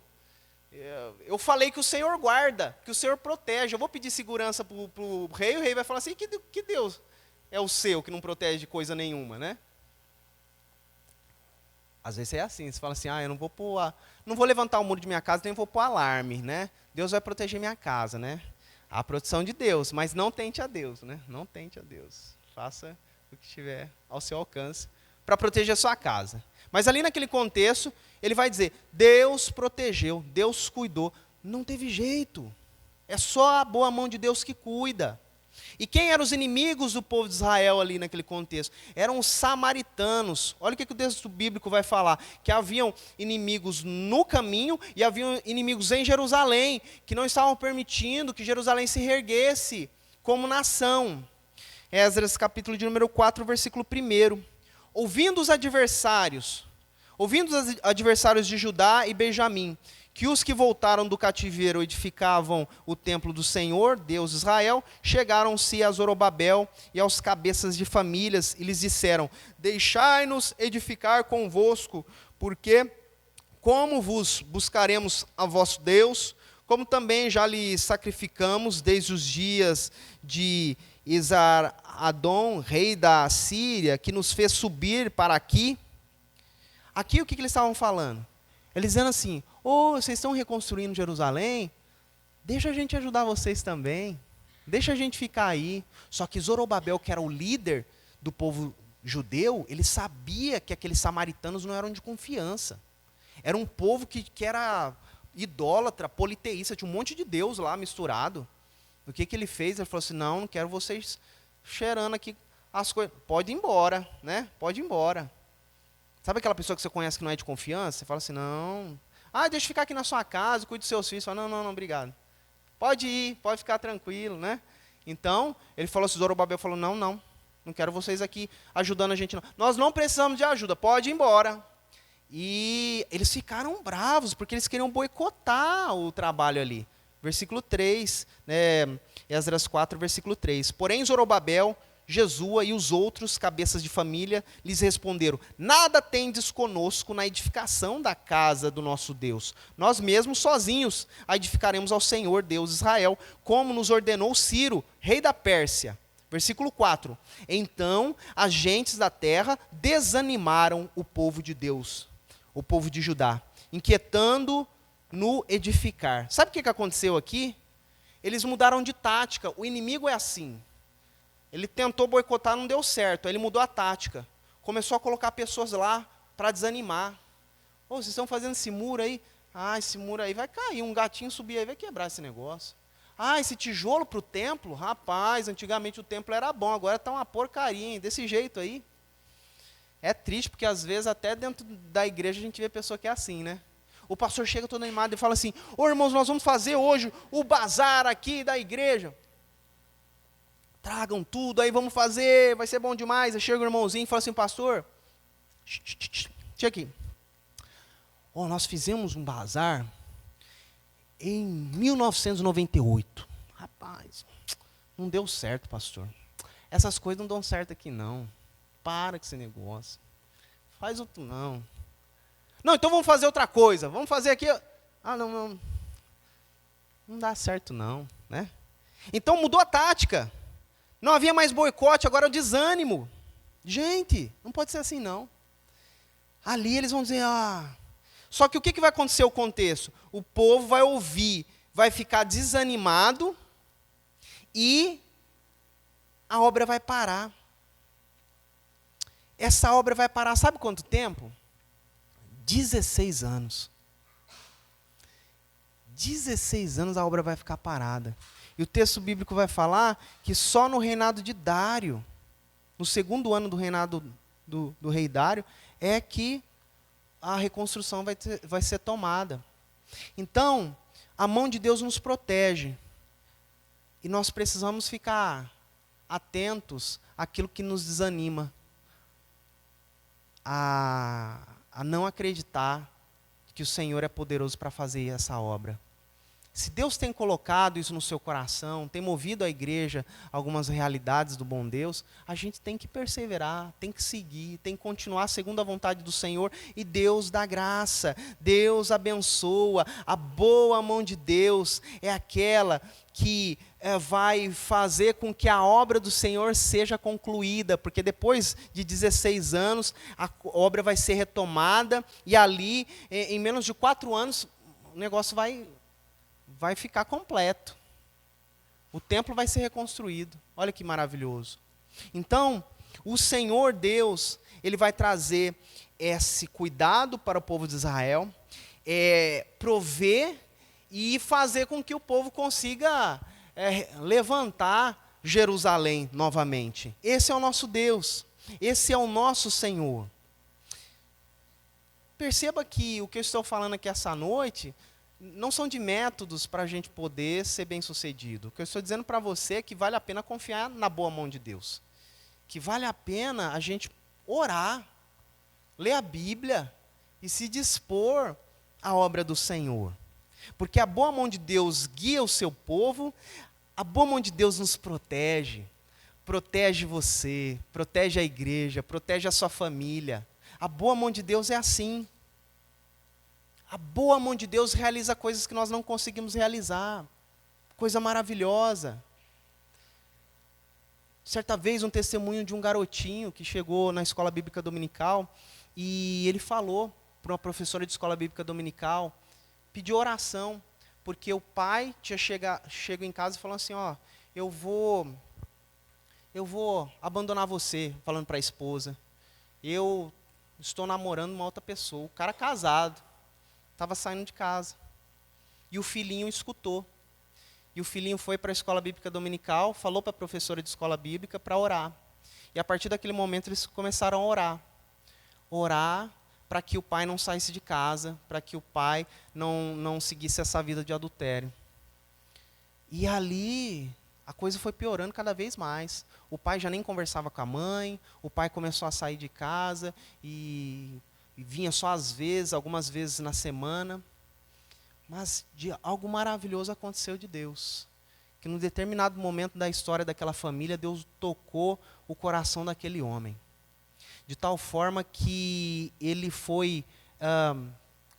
eu falei que o Senhor guarda, que o Senhor protege, eu vou pedir segurança para o rei vai falar assim, que Deus é o seu, que não protege de coisa nenhuma, né? Às vezes é assim, você fala assim, eu não vou levantar o muro de minha casa, nem vou pôr alarme, né? Deus vai proteger minha casa, né? A proteção de Deus, mas não tente a Deus, né? Não tente a Deus. Faça o que estiver ao seu alcance para proteger a sua casa. Mas ali naquele contexto, ele vai dizer, Deus protegeu, Deus cuidou. Não teve jeito. É só a boa mão de Deus que cuida. E quem eram os inimigos do povo de Israel ali naquele contexto? Eram os samaritanos. Olha o que o texto bíblico vai falar. Que haviam inimigos no caminho e haviam inimigos em Jerusalém, que não estavam permitindo que Jerusalém se reerguesse como nação. Esdras capítulo de número 4, versículo 1. Ouvindo os adversários de Judá e Benjamim, que os que voltaram do cativeiro edificavam o templo do Senhor, Deus de Israel, chegaram-se a Zorobabel e aos cabeças de famílias e lhes disseram, deixai-nos edificar convosco, porque como vos buscaremos a vosso Deus, como também já lhe sacrificamos desde os dias de Esar-Adom, rei da Síria, que nos fez subir para aqui. Aqui o que eles estavam falando? Eles dizendo assim, vocês estão reconstruindo Jerusalém? Deixa a gente ajudar vocês também. Deixa a gente ficar aí. Só que Zorobabel, que era o líder do povo judeu, ele sabia que aqueles samaritanos não eram de confiança. Era um povo que era idólatra, politeísta, tinha um monte de deus lá misturado. O que ele fez? Ele falou assim, não quero vocês cheirando aqui as coisas. Pode ir embora, né? Pode ir embora. Sabe aquela pessoa que você conhece que não é de confiança? Você fala assim, não. Deixa eu ficar aqui na sua casa, cuide dos seus filhos. Você fala, não, obrigado. Pode ir, pode ficar tranquilo, né? Então, ele falou assim, Zorobabel falou, não quero vocês aqui ajudando a gente não. Nós não precisamos de ajuda, pode ir embora. E eles ficaram bravos, porque eles queriam boicotar o trabalho ali. Versículo 3, Esdras 4, versículo 3. Porém, Zorobabel, Jesua e os outros cabeças de família lhes responderam: nada tendes conosco na edificação da casa do nosso Deus. Nós mesmos, sozinhos, a edificaremos ao Senhor, Deus de Israel, como nos ordenou Ciro, rei da Pérsia. Versículo 4. Então, as gentes da terra desanimaram o povo de Deus, o povo de Judá, inquietando no edificar. Sabe o que aconteceu aqui? Eles mudaram de tática. O inimigo é assim. Ele tentou boicotar, não deu certo. Aí ele mudou a tática. Começou a colocar pessoas lá para desanimar. Ô, vocês estão fazendo esse muro aí? Ah, esse muro aí vai cair. Um gatinho subir aí vai quebrar esse negócio. Ah, esse tijolo para o templo? Rapaz, antigamente o templo era bom, agora está uma porcaria, hein? Desse jeito aí. É triste, porque às vezes até dentro da igreja a gente vê pessoa que é assim, né? O pastor chega todo animado e fala assim: ô irmãos, nós vamos fazer hoje o bazar aqui da igreja. Tragam tudo, aí vamos fazer, vai ser bom demais. Aí chega o irmãozinho e fala assim: pastor, chega aqui. Oh, nós fizemos um bazar em 1998. Rapaz, não deu certo, pastor. Essas coisas não dão certo aqui não. Para com esse negócio. Faz outro não. Não, então vamos fazer outra coisa. Vamos fazer aqui. Ah, não. Não dá certo não, né? Então mudou a tática. Não havia mais boicote, agora é o desânimo. Gente, não pode ser assim não. Ali eles vão dizer, Só que o que vai acontecer o contexto? O povo vai ouvir, vai ficar desanimado e a obra vai parar. Essa obra vai parar, sabe quanto tempo? 16 anos. 16 anos a obra vai ficar parada. E o texto bíblico vai falar que só no reinado de Dário, no segundo ano do reinado do rei Dário, é que a reconstrução vai ser tomada. Então, a mão de Deus nos protege. E nós precisamos ficar atentos àquilo que nos desanima. A não acreditar que o Senhor é poderoso para fazer essa obra. Se Deus tem colocado isso no seu coração, tem movido a igreja a algumas realidades do bom Deus, a gente tem que perseverar, tem que seguir, tem que continuar segundo a vontade do Senhor, e Deus dá graça, Deus abençoa. A boa mão de Deus é aquela que vai fazer com que a obra do Senhor seja concluída, porque depois de 16 anos, a obra vai ser retomada, e ali, em menos de 4 anos, o negócio vai ficar completo. O templo vai ser reconstruído. Olha que maravilhoso. Então, o Senhor Deus, Ele vai trazer esse cuidado para o povo de Israel, prover e fazer com que o povo consiga levantar Jerusalém novamente. Esse é o nosso Deus. Esse é o nosso Senhor. Perceba que o que eu estou falando aqui essa noite não são de métodos para a gente poder ser bem-sucedido. O que eu estou dizendo para você é que vale a pena confiar na boa mão de Deus. Que vale a pena a gente orar, ler a Bíblia e se dispor à obra do Senhor. Porque a boa mão de Deus guia o seu povo, a boa mão de Deus nos protege. Protege você, protege a igreja, protege a sua família. A boa mão de Deus é assim. A boa mão de Deus realiza coisas que nós não conseguimos realizar. Coisa maravilhosa. Certa vez, um testemunho de um garotinho que chegou na escola bíblica dominical e ele falou para uma professora de escola bíblica dominical, pediu oração, porque o pai tinha chegado em casa e falou assim, eu vou abandonar você, falando para a esposa. Eu estou namorando uma outra pessoa, o cara casado. Estava saindo de casa. E o filhinho escutou. E o filhinho foi para a escola bíblica dominical, falou para a professora de escola bíblica para orar. E a partir daquele momento eles começaram a orar. Orar para que o pai não saísse de casa, para que o pai não seguisse essa vida de adultério. E ali a coisa foi piorando cada vez mais. O pai já nem conversava com a mãe, o pai começou a sair de casa e vinha só às vezes, algumas vezes na semana. Mas algo maravilhoso aconteceu de Deus. Que num determinado momento da história daquela família, Deus tocou o coração daquele homem. De tal forma que ele foi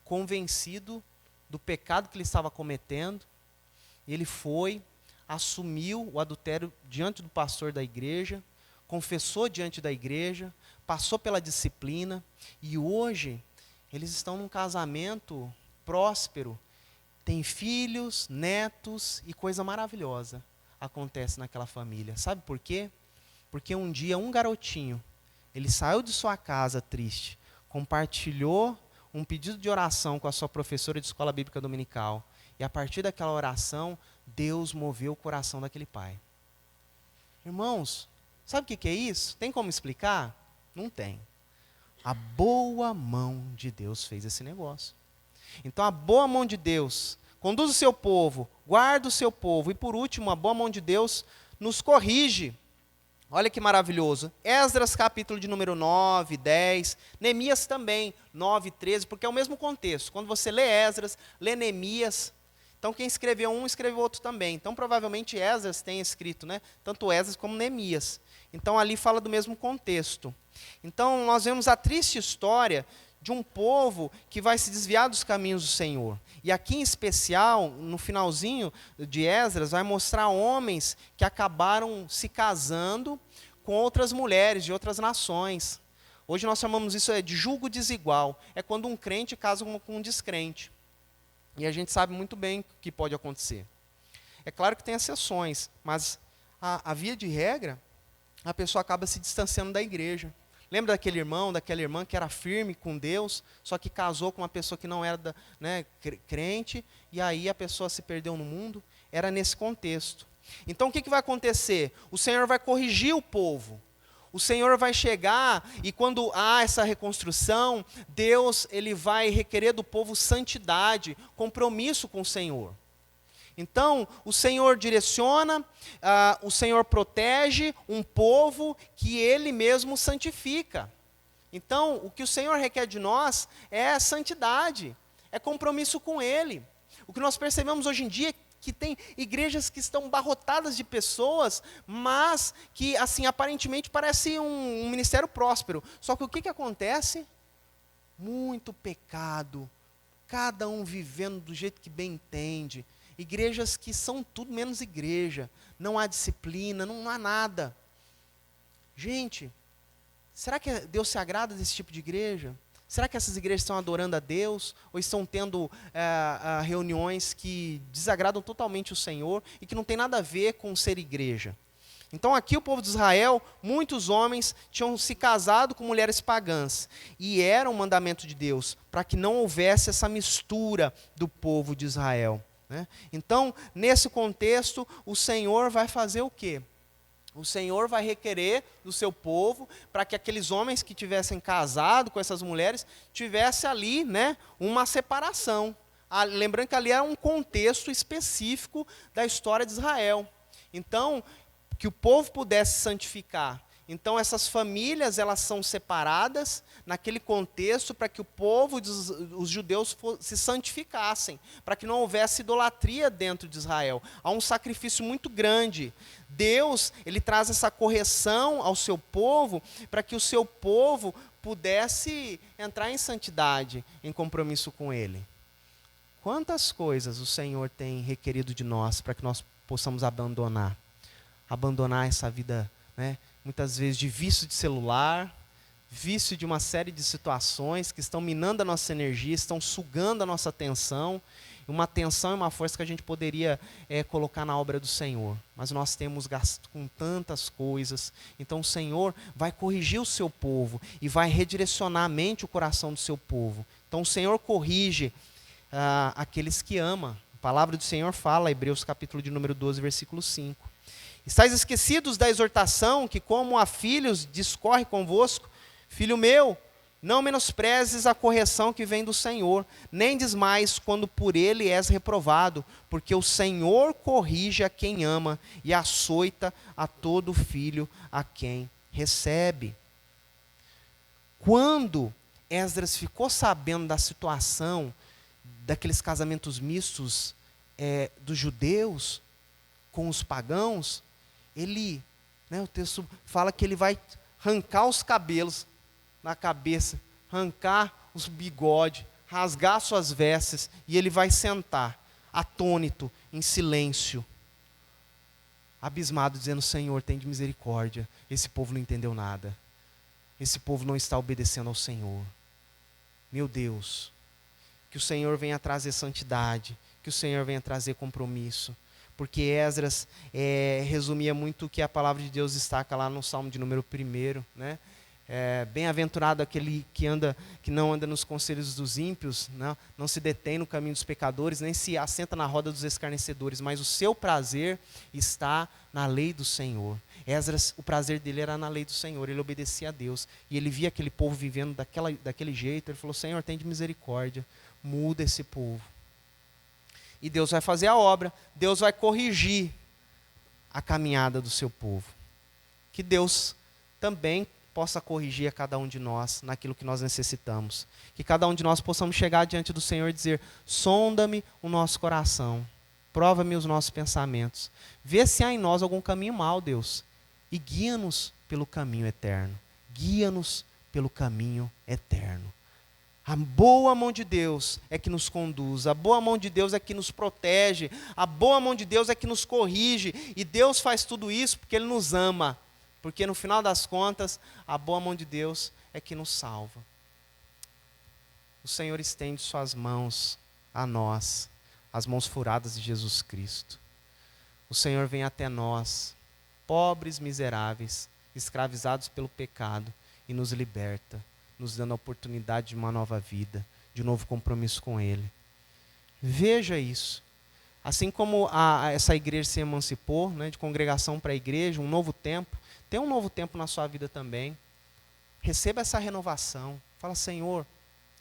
convencido do pecado que ele estava cometendo. Ele foi, assumiu o adultério diante do pastor da igreja, confessou diante da igreja, passou pela disciplina, e hoje eles estão num casamento próspero, tem filhos, netos, e coisa maravilhosa acontece naquela família. Sabe por quê? Porque um dia um garotinho, ele saiu de sua casa triste, compartilhou um pedido de oração com a sua professora de escola bíblica dominical, e a partir daquela oração, Deus moveu o coração daquele pai. Irmãos, sabe o que é isso? Tem como explicar? Não tem. A boa mão de Deus fez esse negócio. Então a boa mão de Deus conduz o seu povo, guarda o seu povo, e por último, a boa mão de Deus nos corrige. Olha que maravilhoso. Esdras, capítulo de número 9, 10, Neemias também, 9, 13, porque é o mesmo contexto. Quando você lê Esdras, lê Neemias, então quem escreveu um, escreveu outro também. Então provavelmente Esdras tem escrito, né? Tanto Esdras como Neemias. Então ali fala do mesmo contexto. Então nós vemos a triste história de um povo que vai se desviar dos caminhos do Senhor. E aqui em especial, no finalzinho de Esdras, vai mostrar homens que acabaram se casando com outras mulheres de outras nações. Hoje nós chamamos isso de julgo desigual. É quando um crente casa com um descrente. E a gente sabe muito bem o que pode acontecer. É claro que tem exceções, mas a via de regra, a pessoa acaba se distanciando da igreja. Lembra daquele irmão, daquela irmã que era firme com Deus, só que casou com uma pessoa que não era crente, e aí a pessoa se perdeu no mundo? Era nesse contexto. Então o que vai acontecer? O Senhor vai corrigir o povo. O Senhor vai chegar, e quando há essa reconstrução, Deus ele vai requerer do povo santidade, compromisso com o Senhor. Então, o Senhor direciona, o Senhor protege um povo que Ele mesmo santifica. Então, o que o Senhor requer de nós é santidade, é compromisso com Ele. O que nós percebemos hoje em dia é que tem igrejas que estão abarrotadas de pessoas, mas que, assim, aparentemente parece um ministério próspero. Só que o que acontece? Muito pecado, cada um vivendo do jeito que bem entende. Igrejas que são tudo menos igreja, não há disciplina, não há nada. Gente, será que Deus se agrada desse tipo de igreja? Será que essas igrejas estão adorando a Deus? Ou estão tendo reuniões que desagradam totalmente o Senhor e que não tem nada a ver com ser igreja? Então aqui o povo de Israel, muitos homens tinham se casado com mulheres pagãs. E era um mandamento de Deus, para que não houvesse essa mistura do povo de Israel. Então, nesse contexto, o Senhor vai fazer o quê? O Senhor vai requerer do seu povo para que aqueles homens que tivessem casado com essas mulheres tivesse ali, uma separação. Lembrando que ali era um contexto específico da história de Israel. Então, que o povo pudesse santificar. Então essas famílias, elas são separadas naquele contexto para que o povo, os judeus se santificassem, para que não houvesse idolatria dentro de Israel. Há um sacrifício muito grande. Deus, ele traz essa correção ao seu povo, para que o seu povo pudesse entrar em santidade, em compromisso com ele. Quantas coisas o Senhor tem requerido de nós para que nós possamos abandonar essa vida, muitas vezes de vício de celular, vício de uma série de situações que estão minando a nossa energia, estão sugando a nossa atenção, uma atenção e uma força que a gente poderia colocar na obra do Senhor. Mas nós temos gasto com tantas coisas, então o Senhor vai corrigir o seu povo e vai redirecionar a mente e o coração do seu povo. Então o Senhor corrige aqueles que ama. A palavra do Senhor fala, Hebreus capítulo de número 12, versículo 5. Estais esquecidos da exortação que, como a filhos, discorre convosco? Filho meu, não menosprezes a correção que vem do Senhor, nem desmais quando por ele és reprovado, porque o Senhor corrige a quem ama e açoita a todo filho a quem recebe. Quando Esdras ficou sabendo da situação daqueles casamentos mistos dos judeus com os pagãos, o texto fala que ele vai arrancar os cabelos na cabeça, arrancar os bigodes, rasgar suas vestes, e ele vai sentar, atônito, em silêncio, abismado, dizendo: Senhor, tem de misericórdia, esse povo não entendeu nada, esse povo não está obedecendo ao Senhor. Meu Deus, que o Senhor venha trazer santidade, que o Senhor venha trazer compromisso, porque Esdras resumia muito o que a palavra de Deus destaca lá no Salmo de número 1, né? Bem-aventurado aquele que não anda nos conselhos dos ímpios, não se detém no caminho dos pecadores, nem se assenta na roda dos escarnecedores, mas o seu prazer está na lei do Senhor. Esdras, o prazer dele era na lei do Senhor, ele obedecia a Deus, e ele via aquele povo vivendo daquele jeito, ele falou: Senhor, tem de misericórdia, muda esse povo. E Deus vai fazer a obra, Deus vai corrigir a caminhada do seu povo. Que Deus também possa corrigir a cada um de nós naquilo que nós necessitamos. Que cada um de nós possamos chegar diante do Senhor e dizer: sonda-me o nosso coração, prova-me os nossos pensamentos, vê se há em nós algum caminho mau, Deus, e guia-nos pelo caminho eterno. Guia-nos pelo caminho eterno. A boa mão de Deus é que nos conduz, a boa mão de Deus é que nos protege, a boa mão de Deus é que nos corrige, e Deus faz tudo isso porque Ele nos ama. Porque no final das contas, a boa mão de Deus é que nos salva. O Senhor estende suas mãos a nós, as mãos furadas de Jesus Cristo. O Senhor vem até nós, pobres, miseráveis, escravizados pelo pecado, e nos liberta, nos dando a oportunidade de uma nova vida, de um novo compromisso com Ele. Veja isso. Assim como essa igreja se emancipou, né, de congregação para igreja, um novo tempo, tem um novo tempo na sua vida também. Receba essa renovação. Fala: Senhor,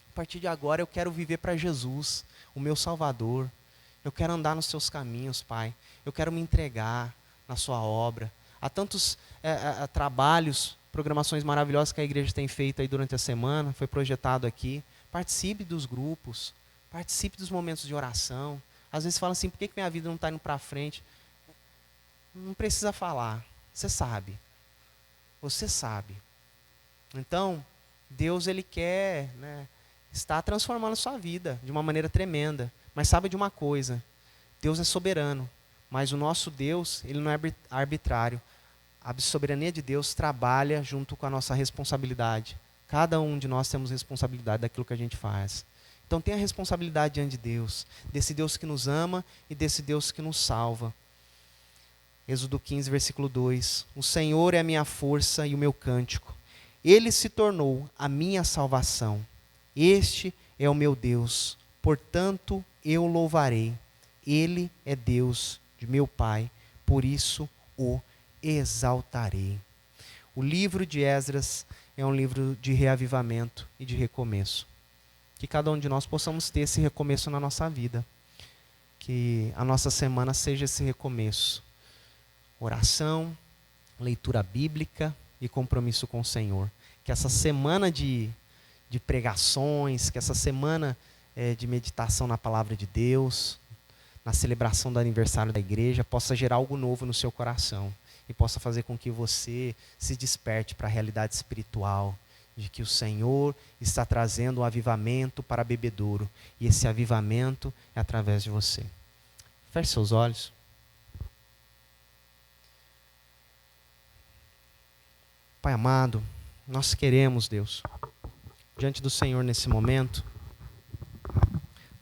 a partir de agora eu quero viver para Jesus, o meu Salvador. Eu quero andar nos seus caminhos, Pai. Eu quero me entregar na sua obra. Há tantos trabalhos, programações maravilhosas que a igreja tem feito aí durante a semana, foi projetado aqui. Participe dos grupos, participe dos momentos de oração. Às vezes fala assim: por que minha vida não está indo para frente? Não precisa falar, você sabe. Você sabe. Então, Deus, Ele quer, estar transformando a sua vida de uma maneira tremenda. Mas sabe de uma coisa: Deus é soberano, mas o nosso Deus, Ele não é arbitrário. A soberania de Deus trabalha junto com a nossa responsabilidade. Cada um de nós temos responsabilidade daquilo que a gente faz. Então tenha responsabilidade diante de Deus, desse Deus que nos ama e desse Deus que nos salva. Êxodo 15, versículo 2. O Senhor é a minha força e o meu cântico. Ele se tornou a minha salvação. Este é o meu Deus, portanto eu louvarei. Ele é Deus de meu Pai, por isso o exaltarei. O livro de Esdras é um livro de reavivamento e de recomeço. Que cada um de nós possamos ter esse recomeço na nossa vida. Que a nossa semana seja esse recomeço. Oração, leitura bíblica e compromisso com o Senhor. Que essa semana de pregações, que essa semana de meditação na palavra de Deus, na celebração do aniversário da igreja, possa gerar algo novo no seu coração. E possa fazer com que você se desperte para a realidade espiritual, de que o Senhor está trazendo um avivamento para bebedouro. E esse avivamento é através de você. Feche seus olhos. Pai amado, nós queremos, Deus, diante do Senhor nesse momento,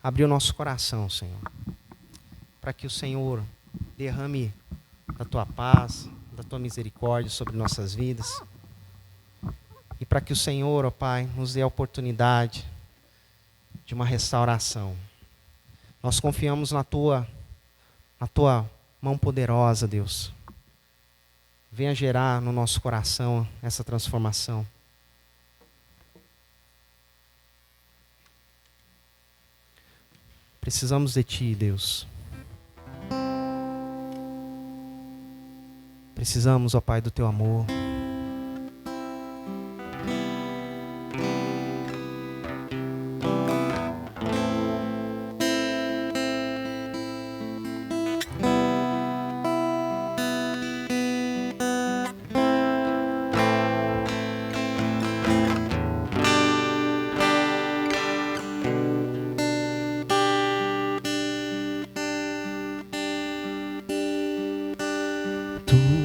abrir o nosso coração, Senhor, para que o Senhor derrame da Tua paz, da Tua misericórdia sobre nossas vidas, e para que o Senhor, ó Pai, nos dê a oportunidade de uma restauração. Nós confiamos na Tua mão poderosa, Deus. Venha gerar no nosso coração essa transformação. Precisamos de Ti, Deus. Precisamos, ó Pai, do Teu amor.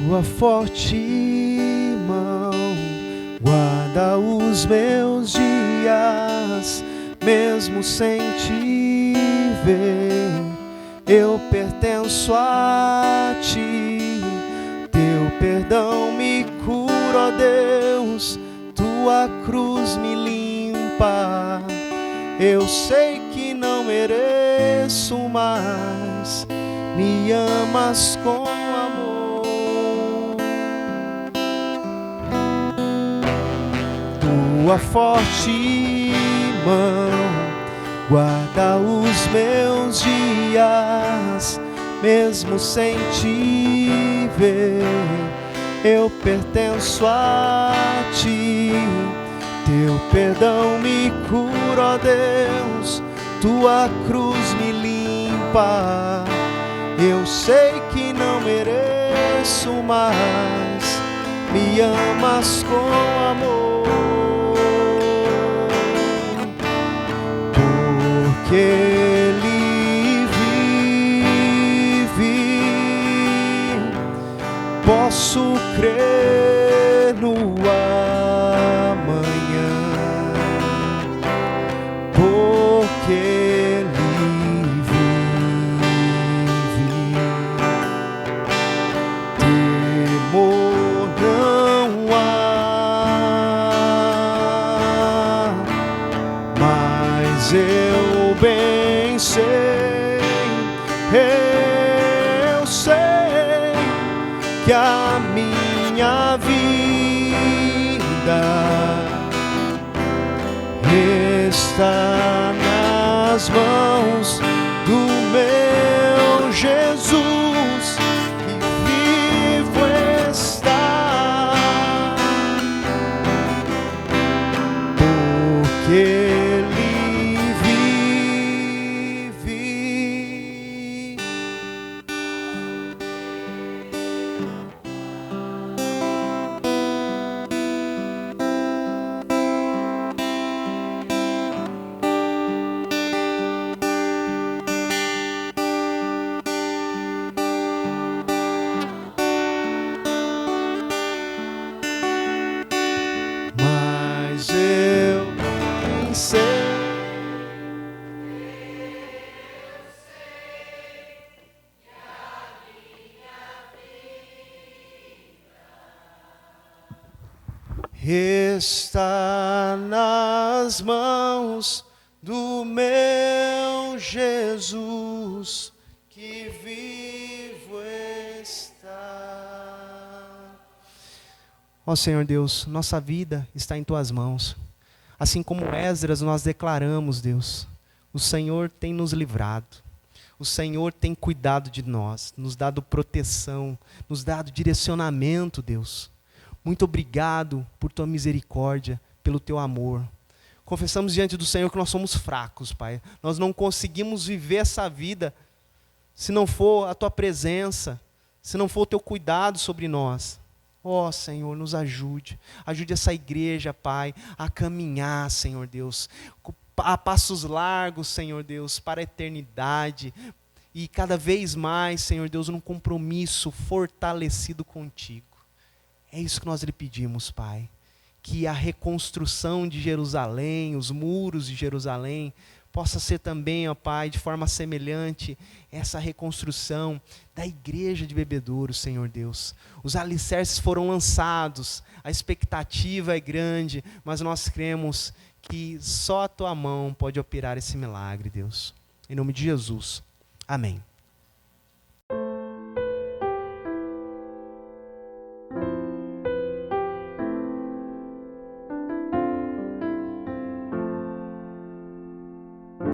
Tua forte mão guarda os meus dias, mesmo sem te ver, eu pertenço a ti. Teu perdão me cura, ó Deus, tua cruz me limpa. Eu sei que não mereço, mas me amas com amor. Tua forte mão guarda os meus dias, mesmo sem te ver, eu pertenço a ti. Teu perdão me cura, ó Deus, tua cruz me limpa. Eu sei que não mereço, mas me amas com amor. Porque Ele vive, posso crer no amanhã. Porque Ele vive, temor não há, mas eu bem sei, eu sei que a minha vida está nas mãos do meu Jesus, que vivo está, porque Ele vive. Mas eu nem sei. Está nas mãos do meu Jesus, que vivo está. Ó Senhor Deus, nossa vida está em Tuas mãos. Assim como Esdras, nós declaramos, Deus, o Senhor tem nos livrado. O Senhor tem cuidado de nós, nos dado proteção, nos dado direcionamento, Deus. Muito obrigado por Tua misericórdia, pelo Teu amor. Confessamos diante do Senhor que nós somos fracos, Pai. Nós não conseguimos viver essa vida se não for a Tua presença, se não for o Teu cuidado sobre nós. Ó Senhor, nos ajude. Ajude essa igreja, Pai, a caminhar, Senhor Deus, a passos largos, Senhor Deus, para a eternidade. E cada vez mais, Senhor Deus, num compromisso fortalecido contigo. É isso que nós lhe pedimos, Pai. Que a reconstrução de Jerusalém, os muros de Jerusalém, possa ser também, ó Pai, de forma semelhante, essa reconstrução da igreja de Bebedouro, Senhor Deus. Os alicerces foram lançados, a expectativa é grande, mas nós cremos que só a Tua mão pode operar esse milagre, Deus. Em nome de Jesus. Amém.